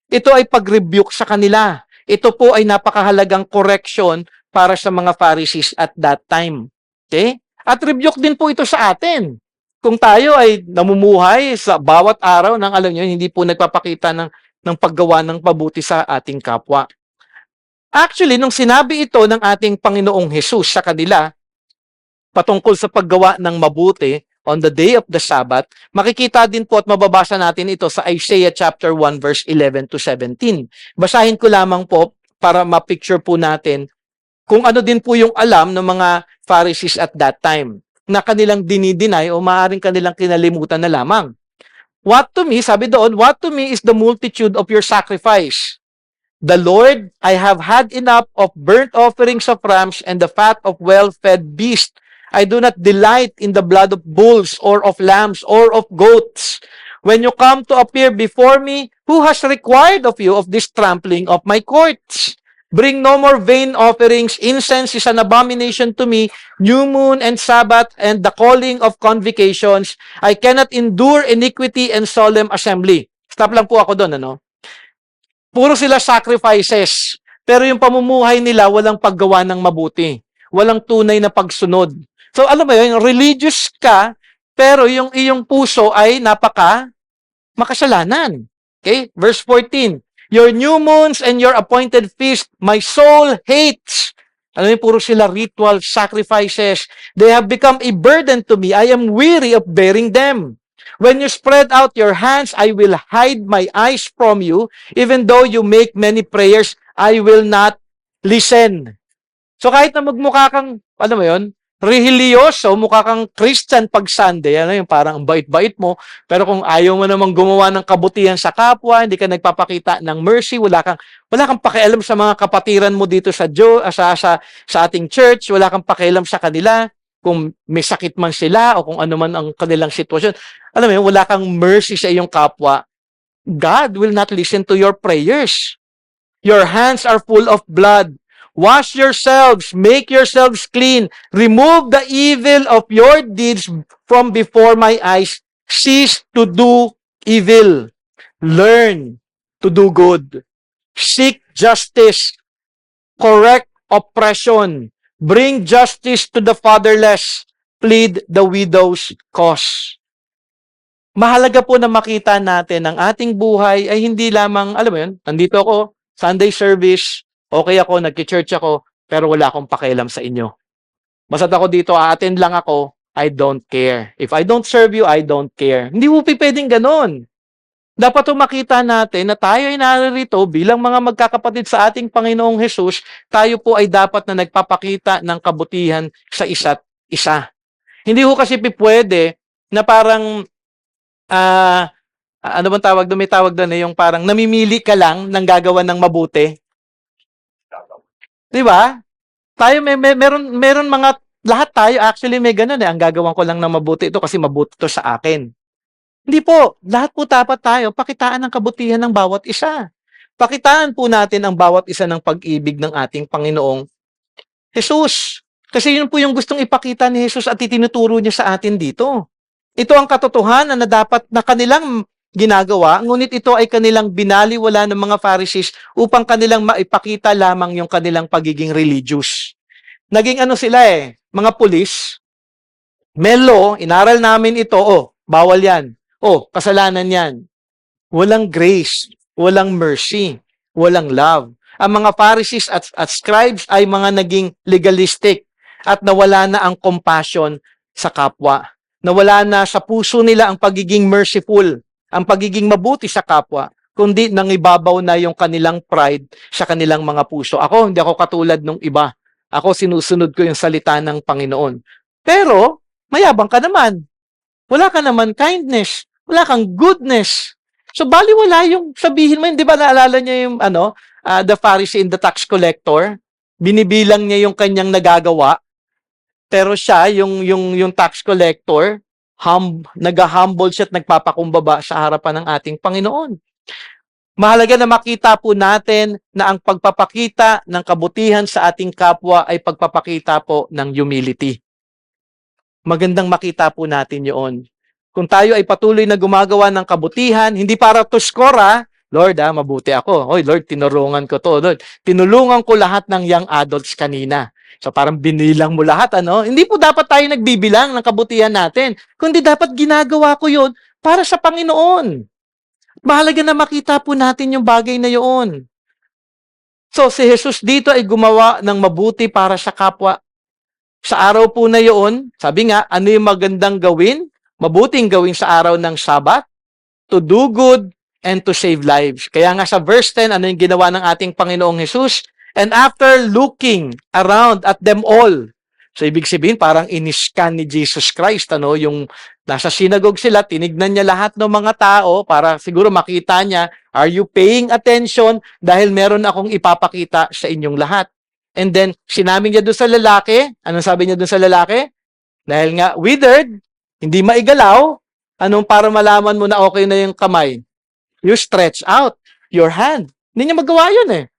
Ito ay pag-rebuke sa kanila. Ito po ay napakahalagang correction para sa mga Pharisees at that time. Okay? At rebuke din po ito sa atin. Kung tayo ay namumuhay sa bawat araw ng alam nyo, hindi po nagpapakita ng paggawa ng pabuti sa ating kapwa. Actually, nung sinabi ito ng ating Panginoong Jesus sa kanila, patungkol sa paggawa ng mabuti on the day of the Sabbath, makikita din po at mababasa natin ito sa Isaiah chapter 1 verse 11 to 17. Basahin ko lamang po para ma-picture po natin kung ano din po yung alam ng mga Pharisees at that time na kanilang dinidinay o maaaring kanilang kinalimutan na lamang. What to me, sabi doon, what to me is the multitude of your sacrifice. The Lord, I have had enough of burnt offerings of rams and the fat of well-fed beasts. I do not delight in the blood of bulls or of lambs or of goats. When you come to appear before me, who has required of you of this trampling of my courts? Bring no more vain offerings. Incense is an abomination to me. New moon and Sabbath and the calling of convocations. I cannot endure iniquity and solemn assembly. Stop lang po ako doon, ano? Puro sila sacrifices. Pero yung pamumuhay nila, walang paggawa ng mabuti. Walang tunay na pagsunod. So, alam mo yun, religious ka, pero yung iyong puso ay makasalanan. Okay? Verse 14. Your new moons and your appointed feast, my soul hates. Alam mo, puro sila ritual sacrifices. They have become a burden to me. I am weary of bearing them. When you spread out your hands, I will hide my eyes from you. Even though you make many prayers, I will not listen. So kahit na magmukha kang, alam mo yun, religyoso, mukha kang Christian pag Sunday, ano yung parang bait-bait mo, pero kung ayaw mo namang gumawa ng kabutihan sa kapwa, hindi ka nagpapakita ng mercy, wala kang pakialam sa mga kapatiran mo dito sa ating church, wala kang pakialam sa kanila, kung may sakit man sila o kung ano man ang kanilang sitwasyon. Alam mo yun, wala kang mercy sa iyong kapwa. God will not listen to your prayers. Your hands are full of blood. Wash yourselves, make yourselves clean. Remove the evil of your deeds from before my eyes. Cease to do evil. Learn to do good. Seek justice. Correct oppression. Bring justice to the fatherless. Plead the widow's cause. Mahalaga po na makita natin ang ating buhay ay hindi lamang, alam mo yun, nandito ako, Sunday service, okay ako, nagki-church ako, pero wala akong pakialam sa inyo. Basta't ako dito, a-attend lang ako, I don't care. If I don't serve you, I don't care. Hindi po pwedeng ganon. Dapat po makita natin na tayo ay naririto bilang mga magkakapatid sa ating Panginoong Hesus, tayo po ay dapat na nagpapakita ng kabutihan sa isa't isa. Hindi ho kasi pwede na parang ano bang tawag doon? May tawag doon yung parang namimili ka lang ng gagawa ng mabuti. 'Di ba? Tayo meron mga lahat tayo actually may ganun eh. Ang gagawan ko lang ng mabuti ito kasi mabuti ito sa akin. Hindi po, lahat po dapat tayo pakitaan ng kabutihan ng bawat isa. Pakitaan po natin ang bawat isa ng pag-ibig ng ating Panginoong Jesus. Kasi yun po yung gustong ipakita ni Jesus at itinuturo niya sa atin dito. Ito ang katotohanan na dapat na kanilang ginagawa, ngunit ito ay kanilang binaliwala ng mga Pharisees upang kanilang maipakita lamang yung kanilang pagiging religious. Naging ano sila mga pulis, Melo, inaral namin ito, bawal yan. Kasalanan yan. Walang grace, walang mercy, walang love. Ang mga Pharisees at scribes ay mga naging legalistic at nawala na ang compassion sa kapwa. Nawala na sa puso nila ang pagiging merciful, ang pagiging mabuti sa kapwa, kundi nangibabaw na yung kanilang pride sa kanilang mga puso. Hindi ako katulad nung iba. Ako sinusunod ko yung salita ng Panginoon. Pero, mayabang ka naman. Wala ka naman kindness. Wala kang goodness. So, baliwala yung sabihin mo, di ba naalala niya yung, the Pharisee and the tax collector? Binibilang niya yung kanyang nagagawa. Pero siya, yung tax collector, nag-humble siya at nagpapakumbaba sa harapan ng ating Panginoon. Mahalaga na makita po natin na ang pagpapakita ng kabutihan sa ating kapwa ay pagpapakita po ng humility. Magandang makita po natin yun. Kung tayo ay patuloy na gumagawa ng kabutihan, hindi para to score, Lord, mabuti ako. Oy, Lord, tinurungan ko to. Lord, tinulungan ko lahat ng young adults kanina. So parang binilang mo lahat, Hindi po dapat tayo nagbibilang ng kabutihan natin, kundi dapat ginagawa ko yun para sa Panginoon. Mahalaga na makita po natin yung bagay na yun. So, si Jesus dito ay gumawa ng mabuti para sa kapwa. Sa araw po na yun, sabi nga, ano yung magandang gawin? Mabuting gawin sa araw ng Sabat? To do good and to save lives. Kaya nga sa verse 10, ano yung ginawa ng ating Panginoong Jesus? And after looking around at them all, so ibig sabihin, parang in-scan ni Jesus Christ, yung nasa synagogue sila, tinignan niya lahat ng mga tao para siguro makita niya, are you paying attention? Dahil meron akong ipapakita sa inyong lahat. And then, sinabi niya doon sa lalaki, anong sabi niya doon sa lalaki? Dahil nga, withered, hindi maigalaw, para malaman mo na okay na yung kamay? You stretch out your hand. Hindi niya magawa yun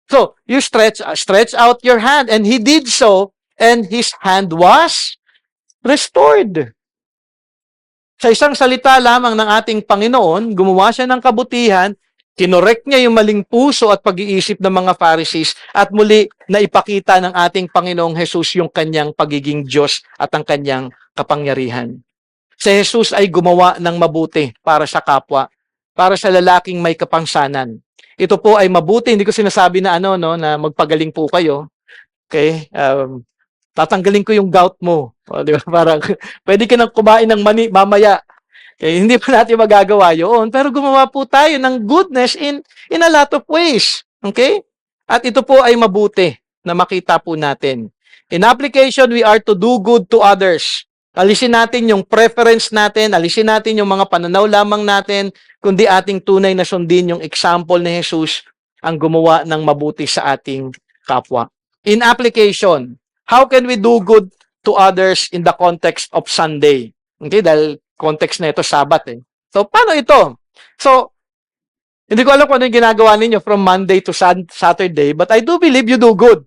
So, you stretch out your hand, and he did so, and his hand was restored. Sa isang salita lamang ng ating Panginoon, gumawa siya ng kabutihan, kinorek niya yung maling puso at pag-iisip ng mga Pharisees, at muli na ipakita ng ating Panginoong Jesus yung kanyang pagiging Diyos at ang kanyang kapangyarihan. Si Jesus ay gumawa ng mabuti para sa kapwa, para sa lalaking may kapangsanan. Ito po ay mabuti, hindi ko sinasabi na na magpagaling po kayo. Okay? Tatanggalin ko yung gout mo. Di ba? Parang, pwede ka nang kumain ng mani mamaya. Hindi pa natin magagawa yun. Pero gumawa po tayo ng goodness in a lot of ways. Okay? At ito po ay mabuti na makita po natin. In application, we are to do good to others. Alisin natin yung preference natin, alisin natin yung mga pananaw lamang natin, kundi ating tunay na sundin yung example ni Jesus ang gumawa ng mabuti sa ating kapwa. In application, how can we do good to others in the context of Sunday? Okay, dahil context na ito, Sabat So, paano ito? So, hindi ko alam kung ano yung ginagawa ninyo from Monday to Saturday, but I do believe you do good.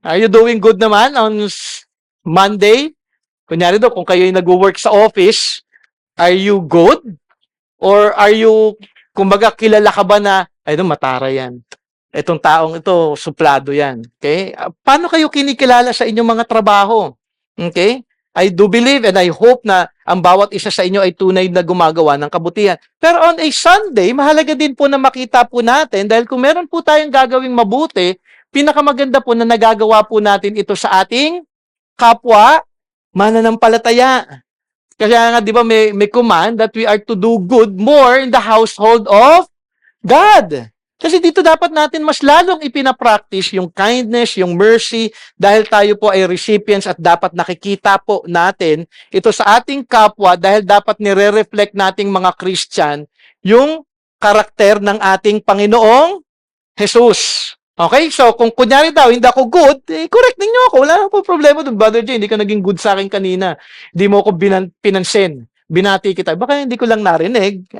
Are you doing good naman on Monday? Kunyari kung kayo ay nag-work sa office, Are you good? Or are you, kumbaga, kilala ka ba na, ay, no, matara yan. Itong taong ito, suplado yan. Okay? Paano kayo kinikilala sa inyong mga trabaho? Okay? I do believe and I hope na ang bawat isa sa inyo ay tunay na gumagawa ng kabutihan. Pero on a Sunday, mahalaga din po na makita po natin dahil kung meron po tayong gagawing mabuti, pinakamaganda po na nagagawa po natin ito sa ating kapwa mananampalataya. Kaya nga, di ba, may command that we are to do good more in the household of God. Kasi dito dapat natin mas lalong ipinapractice yung kindness, yung mercy, dahil tayo po ay recipients at dapat nakikita po natin ito sa ating kapwa dahil dapat nire-reflect nating mga Christian yung karakter ng ating Panginoong Jesus. Okay? So, kung kunyari daw, hindi ako good, correct ninyo ako. Wala po problema doon. Brother Jay, hindi ka naging good sa akin kanina. Hindi mo ako pinansin. Binati kita. Baka hindi ko lang narinig.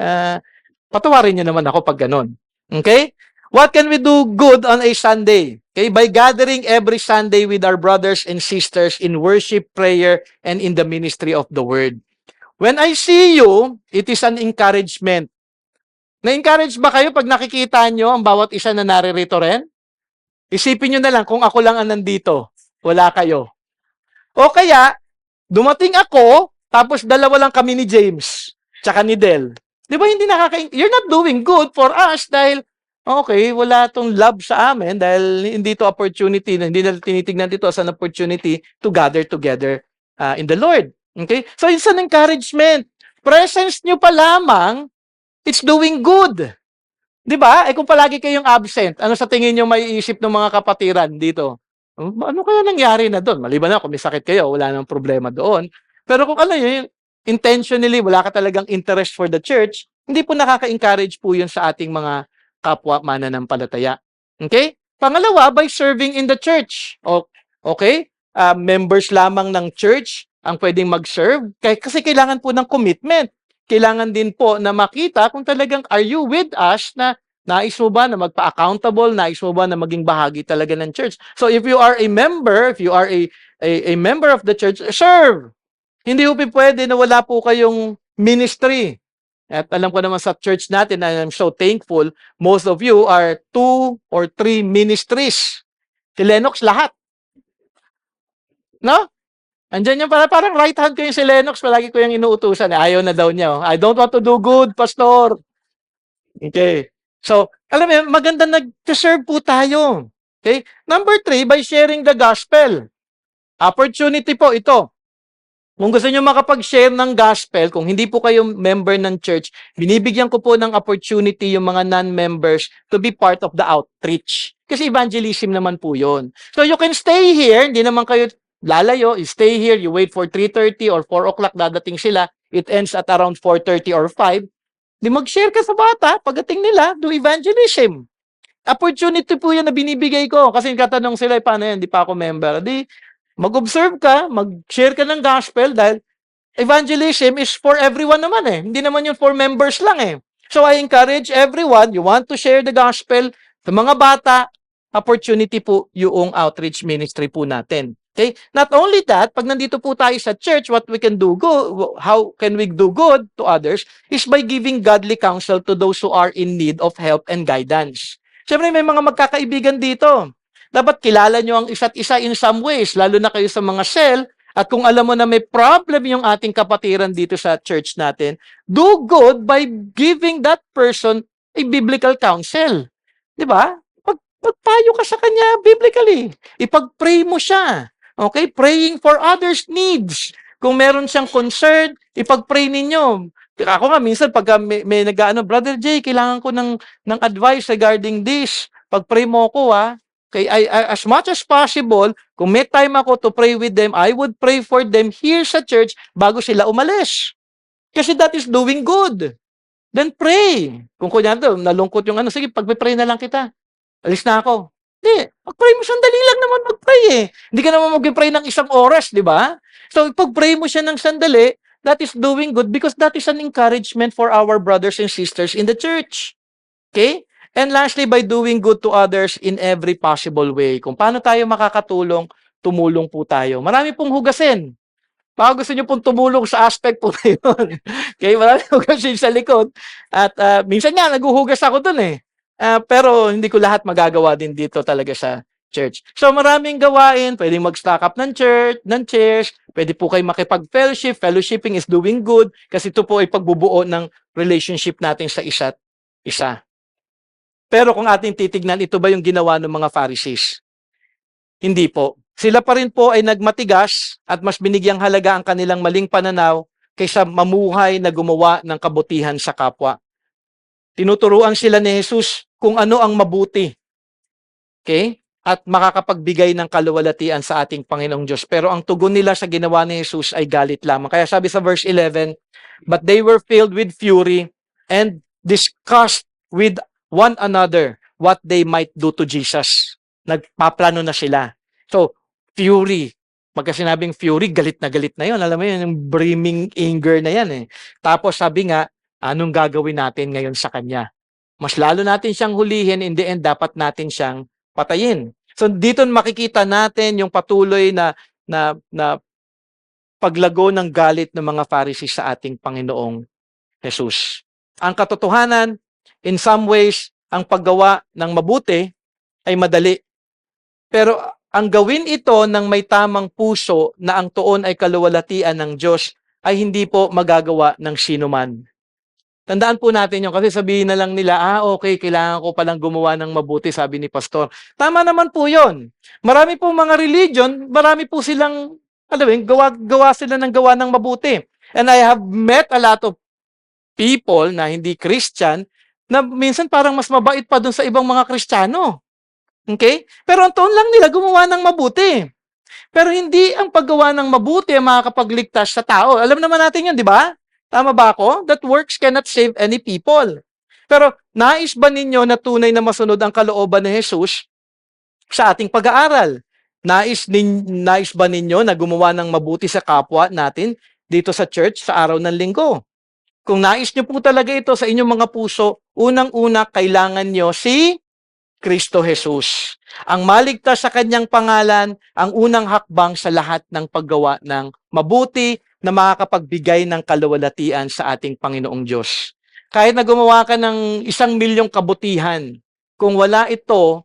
Patawarin niyo naman ako pag ganun. Okay? What can we do good on a Sunday? Okay? By gathering every Sunday with our brothers and sisters in worship, prayer, and in the ministry of the Word. When I see you, it is an encouragement. Na-encourage ba kayo pag nakikita nyo ang bawat isa na naririto rin? Isipin nyo na lang kung ako lang ang nandito. Wala kayo. O kaya, dumating ako, tapos dalawa lang kami ni James, tsaka ni Del. Di ba hindi you're not doing good for us dahil, okay, wala tong love sa amin dahil hindi to opportunity, hindi na tinitignan dito as an opportunity to gather together in the Lord. Okay? So it's an encouragement. Presence nyo pa lamang, it's doing good. Di ba? Kung palagi kayong absent, ano sa tingin nyo may isip ng mga kapatiran dito? Ano kaya nangyari na doon? Maliban na kung may sakit kayo, wala nang problema doon. Pero kung ano yun, intentionally, wala ka talagang interest for the church, hindi po nakaka-encourage po yun sa ating mga kapwa mananampalataya. Okay? Pangalawa, by serving in the church. Okay? Members lamang ng church ang pwedeng mag-serve. Kasi kailangan po ng commitment. Kailangan din po na makita kung talagang are you with us na nais mo ba na magpa-accountable, nais mo ba na maging bahagi talaga ng church. So if you are a member, if you are a member of the church, serve. Hindi po pwede na wala po kayong ministry. At alam ko naman sa church natin, and I'm so thankful, most of you are 2 or 3 ministries. Si Lennox, lahat. No? Andiyan yung parang right hand ko yung si Lennox, palagi ko yung inuutusan. Ayaw na daw niya. I don't want to do good, Pastor. Okay. So, alam mo, maganda nag-serve po tayo. Okay? Number 3, by sharing the gospel. Opportunity po ito. Kung gusto nyo makapag-share ng gospel, kung hindi po kayo member ng church, binibigyan ko po ng opportunity yung mga non-members to be part of the outreach. Kasi evangelism naman po yun. So you can stay here, hindi naman kayo lalayo, you stay here, you wait for 3:30 or 4 o'clock, dadating sila, it ends at around 4:30 or 5. Di mag-share ka sa bata, pagdating nila, do evangelism. Opportunity po yan na binibigay ko. Kasi katanong sila, paano yan, di pa ako member. Di, mag-observe ka, mag-share ka ng gospel dahil evangelism is for everyone naman eh. Hindi naman yun for members lang eh. So I encourage everyone, you want to share the gospel sa mga bata, opportunity po yung outreach ministry po natin. Okay? Not only that, pag nandito po tayo sa church, what we can do good, how can we do good to others is by giving godly counsel to those who are in need of help and guidance. Siyempre, may mga magkakaibigan dito. Dapat kilala nyo ang isa't isa in some ways, lalo na kayo sa mga cell, at kung alam mo na may problem yung ating kapatiran dito sa church natin, do good by giving that person a biblical counsel. Di ba? Pagpayo ka sa kanya biblically. Ipag-pray mo siya. Okay? Praying for others' needs. Kung meron siyang concern, ipag-pray ninyo. Ako nga, minsan, pag may nag-ano, Brother Jay, kailangan ko ng advice regarding this. Pag-pray mo ko, okay, as much as possible, kung may time ako to pray with them, I would pray for them here sa church bago sila umalis. Kasi that is doing good. Then pray. Kung kunyari, nalungkot yung sige, pag-pray na lang kita. Alis na ako. Hindi. Mag-pray mo, sandali lang naman mag-pray eh. Hindi ka naman mag-pray ng 1 oras, di ba? So, pag-pray mo siya ng sandali, that is doing good because that is an encouragement for our brothers and sisters in the church. Okay? And lastly, by doing good to others in every possible way. Kung paano tayo makakatulong, tumulong po tayo. Marami pong hugasin. Baka gusto niyo pong tumulong sa aspect po na yun. Okay, maraming hugasin sa likod. At minsan nga, naguhugas ako dun eh. Pero hindi ko lahat magagawa din dito talaga sa church. So maraming gawain, pwedeng mag-stock up ng church, ng chairs, pwede po kayo makipag-fellowship. Fellowshipping is doing good kasi ito po ay pagbubuo ng relationship natin sa isa't isa. Pero kung ating titignan, ito ba yung ginawa ng mga Pharisees? Hindi po. Sila pa rin po ay nagmatigas at mas binigyang halaga ang kanilang maling pananaw kaysa mamuhay na gumawa ng kabutihan sa kapwa. Tinuturuan sila ni Jesus kung ano ang mabuti. Okay? At makakapagbigay ng kaluwalhatian sa ating Panginoong Diyos. Pero ang tugon nila sa ginawa ni Jesus ay galit lamang. Kaya sabi sa verse 11, "But they were filled with fury and discussed with one another what they might do to Jesus." Nagpaplano na sila. So, fury. Pagka sinabing fury, galit na yun. Alam mo yun, yung brimming anger na yan eh. Tapos sabi nga, anong gagawin natin ngayon sa kanya? Mas lalo natin siyang hulihin, in the end, dapat natin siyang patayin. So dito makikita natin yung patuloy na paglago ng galit ng mga Pharisees sa ating Panginoong Jesus. Ang katotohanan, in some ways, ang paggawa ng mabuti ay madali. Pero ang gawin ito ng may tamang puso na ang tuon ay kaluwalhatian ng Diyos ay hindi po magagawa ng sinuman. Tandaan po natin yun kasi sabihin na lang nila, okay, kailangan ko palang gumawa ng mabuti, sabi ni Pastor. Tama naman po yun. Marami po mga religion, marami po silang, gawa sila ng gawa ng mabuti. And I have met a lot of people na hindi Christian na minsan parang mas mabait pa dun sa ibang mga Kristiyano. Okay? Pero ang taon lang nila gumawa ng mabuti. Pero hindi ang paggawa ng mabuti ang makakapagligtas sa tao. Alam naman natin yun, di ba? Tama ba ako? That works cannot save any people. Pero nais ba ninyo na tunay na masunod ang kalooban ni Jesus sa ating pag-aaral? Nais ba ninyo na gumawa ng mabuti sa kapwa natin dito sa church sa araw ng linggo? Kung nais nyo po talaga ito sa inyong mga puso, unang-una kailangan nyo si Kristo Jesus. Ang maligtas sa kanyang pangalan, ang unang hakbang sa lahat ng paggawa ng mabuti na makakapagbigay ng kaluwalhatian sa ating Panginoong Diyos. Kahit na gumawa ka ng 1,000,000 kabutihan, kung wala ito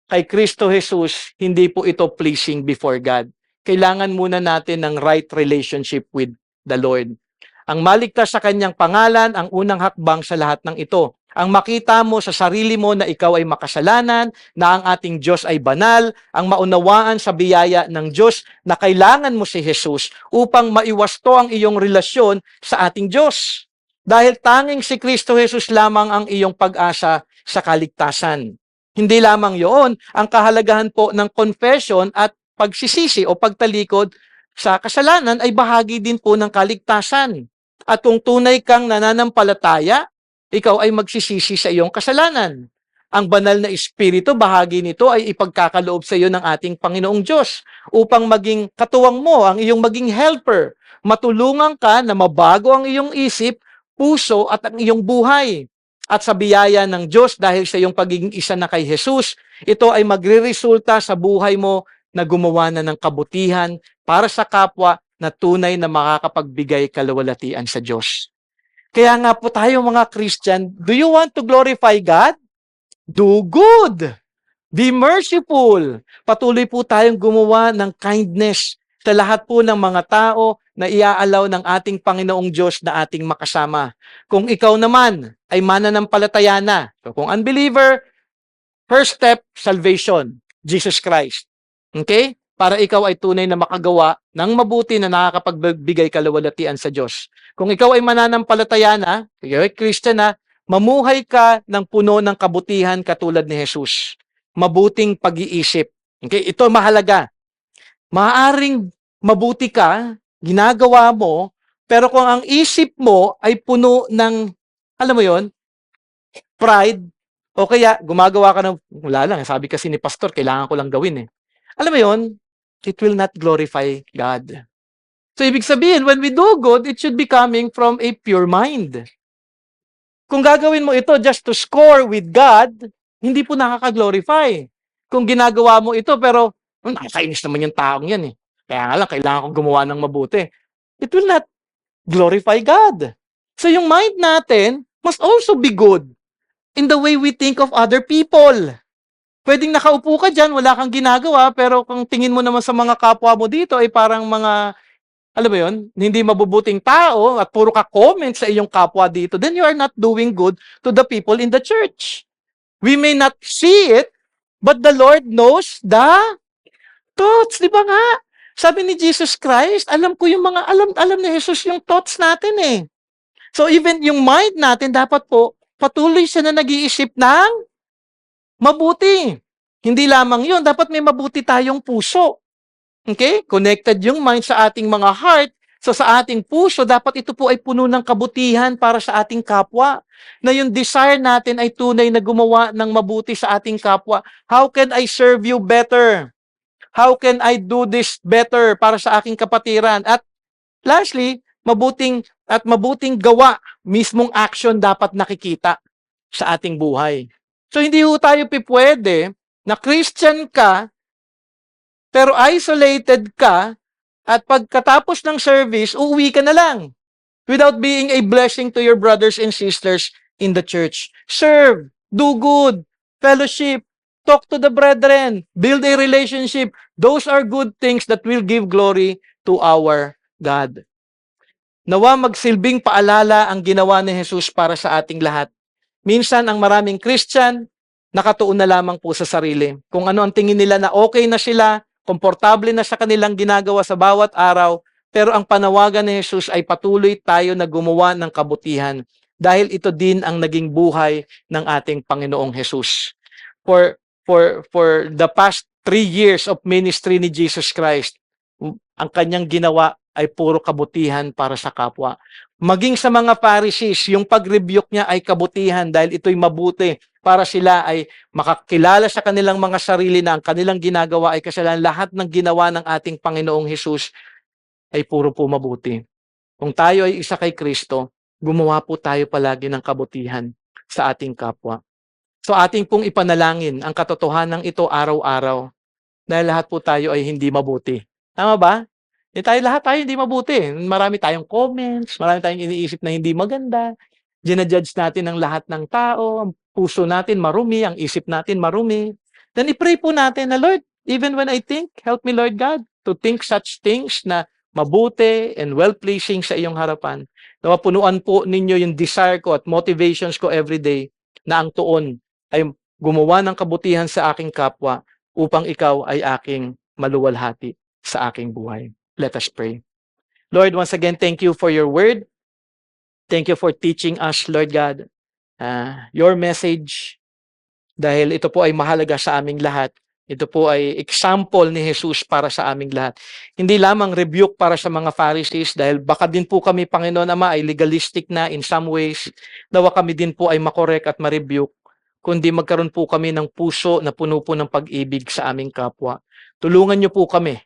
kay Kristo Jesus, hindi po ito pleasing before God. Kailangan muna natin ng right relationship with the Lord. Ang maligtas sa kanyang pangalan, ang unang hakbang sa lahat ng ito. Ang makita mo sa sarili mo na ikaw ay makasalanan, na ang ating Diyos ay banal, ang maunawaan sa biyaya ng Diyos na kailangan mo si Jesus upang maiwasto ang iyong relasyon sa ating Diyos. Dahil tanging si Kristo Jesus lamang ang iyong pag-asa sa kaligtasan. Hindi lamang yun, ang kahalagahan po ng confession at pagsisisi o pagtalikod sa kasalanan ay bahagi din po ng kaligtasan. At kung tunay kang nananampalataya, ikaw ay magsisisi sa iyong kasalanan. Ang banal na espiritu, bahagi nito ay ipagkakaloob sa iyo ng ating Panginoong Diyos upang maging katuwang mo, ang iyong maging helper. Matulungan ka na mabago ang iyong isip, puso at ang iyong buhay. At sa biyaya ng Diyos dahil sa iyong pagiging isa na kay Jesus, ito ay magre-resulta sa buhay mo na gumawa na ng kabutihan para sa kapwa na tunay na makakapagbigay kaluwalhatian sa Diyos. Kaya nga po tayo mga Christian, do you want to glorify God? Do good. Be merciful. Patuloy po tayong gumawa ng kindness sa lahat po ng mga tao na iaalaw ng ating Panginoong Diyos na ating makasama. Kung ikaw naman ay mananampalataya na, so kung unbeliever, first step, salvation, Jesus Christ. Okay? Para ikaw ay tunay na makagawa ng mabuti na nakakapagbigay kaluwalhatian sa Diyos. Kung ikaw ay mananampalataya na, ikaw ay Christian na, mamuhay ka ng puno ng kabutihan katulad ni Jesus. Mabuting pag-iisip. Okay? Ito mahalaga. Maaaring mabuti ka, ginagawa mo, pero kung ang isip mo ay puno ng, alam mo yon, pride, o kaya gumagawa ka ng, wala lang, sabi kasi ni Pastor, kailangan ko lang gawin eh. Alam mo yon, it will not glorify God. So, ibig sabihin, when we do good, it should be coming from a pure mind. Kung gagawin mo ito just to score with God, hindi po nakaka-glorify. Kung ginagawa mo ito, pero nakakainis naman yung taong yan eh. Kaya nga lang, kailangan kong gumawa ng mabuti. it will not glorify God. So yung mind natin must also be good in the way we think of other people. Pwedeng nakaupo ka dyan, wala kang ginagawa, pero kung tingin mo naman sa mga kapwa mo dito ay parang mga, alam mo yun, hindi mabubuting tao at puro ka comment sa iyong kapwa dito, then you are not doing good to the people in the church. We may not see it, but the Lord knows the thoughts, di ba nga? Sabi ni Jesus Christ, alam ko yung mga, alam ni Jesus yung thoughts natin eh. So even yung mind natin, dapat po, patuloy siya na nag-iisip ng mabuti. Hindi lamang yun, dapat may mabuti tayong puso. Okay? Connected yung mind sa ating mga heart. So sa ating puso, dapat ito po ay puno ng kabutihan para sa ating kapwa. Na yung desire natin ay tunay na gumawa ng mabuti sa ating kapwa. How can I serve you better? How can I do this better para sa aking kapatiran? At lastly, mabuting gawa, mismong action dapat nakikita sa ating buhay. So hindi ho tayo pwede na Christian ka, pero isolated ka, at pagkatapos ng service, uuwi ka na lang without being a blessing to your brothers and sisters in the church. Serve, do good, fellowship, talk to the brethren, build a relationship. Those are good things that will give glory to our God. Nawa magsilbing paalala ang ginawa ni Jesus para sa ating lahat. Minsan ang maraming Christian, nakatuon na lamang po sa sarili. Kung ano ang tingin nila na okay na sila, komportable na sa kanilang ginagawa sa bawat araw, pero ang panawagan ni Jesus ay patuloy tayo na gumawa ng kabutihan dahil ito din ang naging buhay ng ating Panginoong Jesus. For the past 3 years of ministry ni Jesus Christ, ang kanyang ginawa ay puro kabutihan para sa kapwa. Maging sa mga Pharisees, yung pag-rebuke niya ay kabutihan dahil ito'y mabuti para sila ay makakilala sa kanilang mga sarili na ang kanilang ginagawa ay kasalanan. Lahat ng ginawa ng ating Panginoong Hesus ay puro po mabuti. Kung tayo ay isa kay Kristo, gumawa po tayo palagi ng kabutihan sa ating kapwa. So ating pong ipanalangin ang katotohanan ito araw-araw dahil lahat po tayo ay hindi mabuti. Tama ba? Lahat tayo hindi mabuti. Marami tayong comments, marami tayong iniisip na hindi maganda. Ginajudge natin ang lahat ng tao, ang puso natin marumi, ang isip natin marumi. Then i-pray po natin na, Lord, even when I think, help me Lord God, to think such things na mabuti and well-pleasing sa iyong harapan. Na mapunuan po ninyo yung desire ko at motivations ko everyday na ang tuon ay gumawa ng kabutihan sa aking kapwa upang ikaw ay aking maluwalhati sa aking buhay. Let us pray. Lord, once again, thank you for your word. Thank you for teaching us, Lord God, your message. Dahil ito po ay mahalaga sa aming lahat. Ito po ay example ni Jesus para sa aming lahat. Hindi lamang rebuke para sa mga Pharisees dahil baka din po kami, Panginoon Ama, ay legalistic na in some ways. Nawa kami din po ay makorek at ma-rebuke. Kundi magkaroon po kami ng puso na puno po ng pag-ibig sa aming kapwa. Tulungan niyo po kami.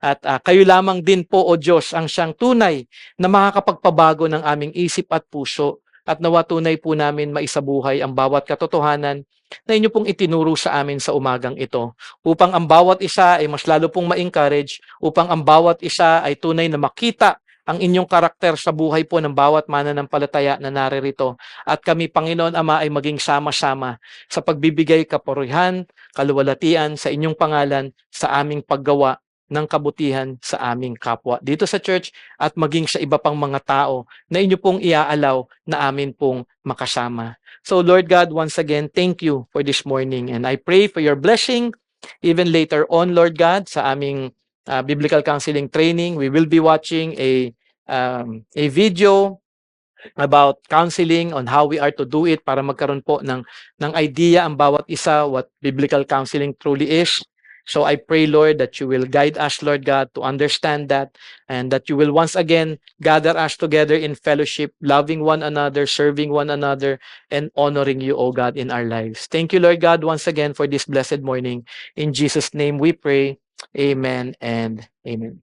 At kayo lamang din po, O Diyos, ang siyang tunay na makakapagpabago ng aming isip at puso at nawa tunay po namin maisabuhay ang bawat katotohanan na inyo pong itinuro sa amin sa umagang ito upang ang bawat isa ay mas lalo pong ma-encourage, upang ang bawat isa ay tunay na makita ang inyong karakter sa buhay po ng bawat mananampalataya na naririto. At kami, Panginoon Ama, ay maging sama-sama sa pagbibigay kapurihan, kaluwalhatian sa inyong pangalan sa aming paggawa ng kabutihan sa aming kapwa dito sa church at maging sa iba pang mga tao na inyo pong iaalaw na amin pong makasama. So Lord God, once again, thank you for this morning and I pray for your blessing even later on, Lord God, sa aming biblical counseling training. We will be watching a video about counseling on how we are to do it para magkaroon po ng idea ang bawat isa what biblical counseling truly is. So I pray, Lord, that you will guide us, Lord God, to understand that and that you will once again gather us together in fellowship, loving one another, serving one another, and honoring you, O God, in our lives. Thank you, Lord God, once again for this blessed morning. In Jesus' name we pray. Amen and amen.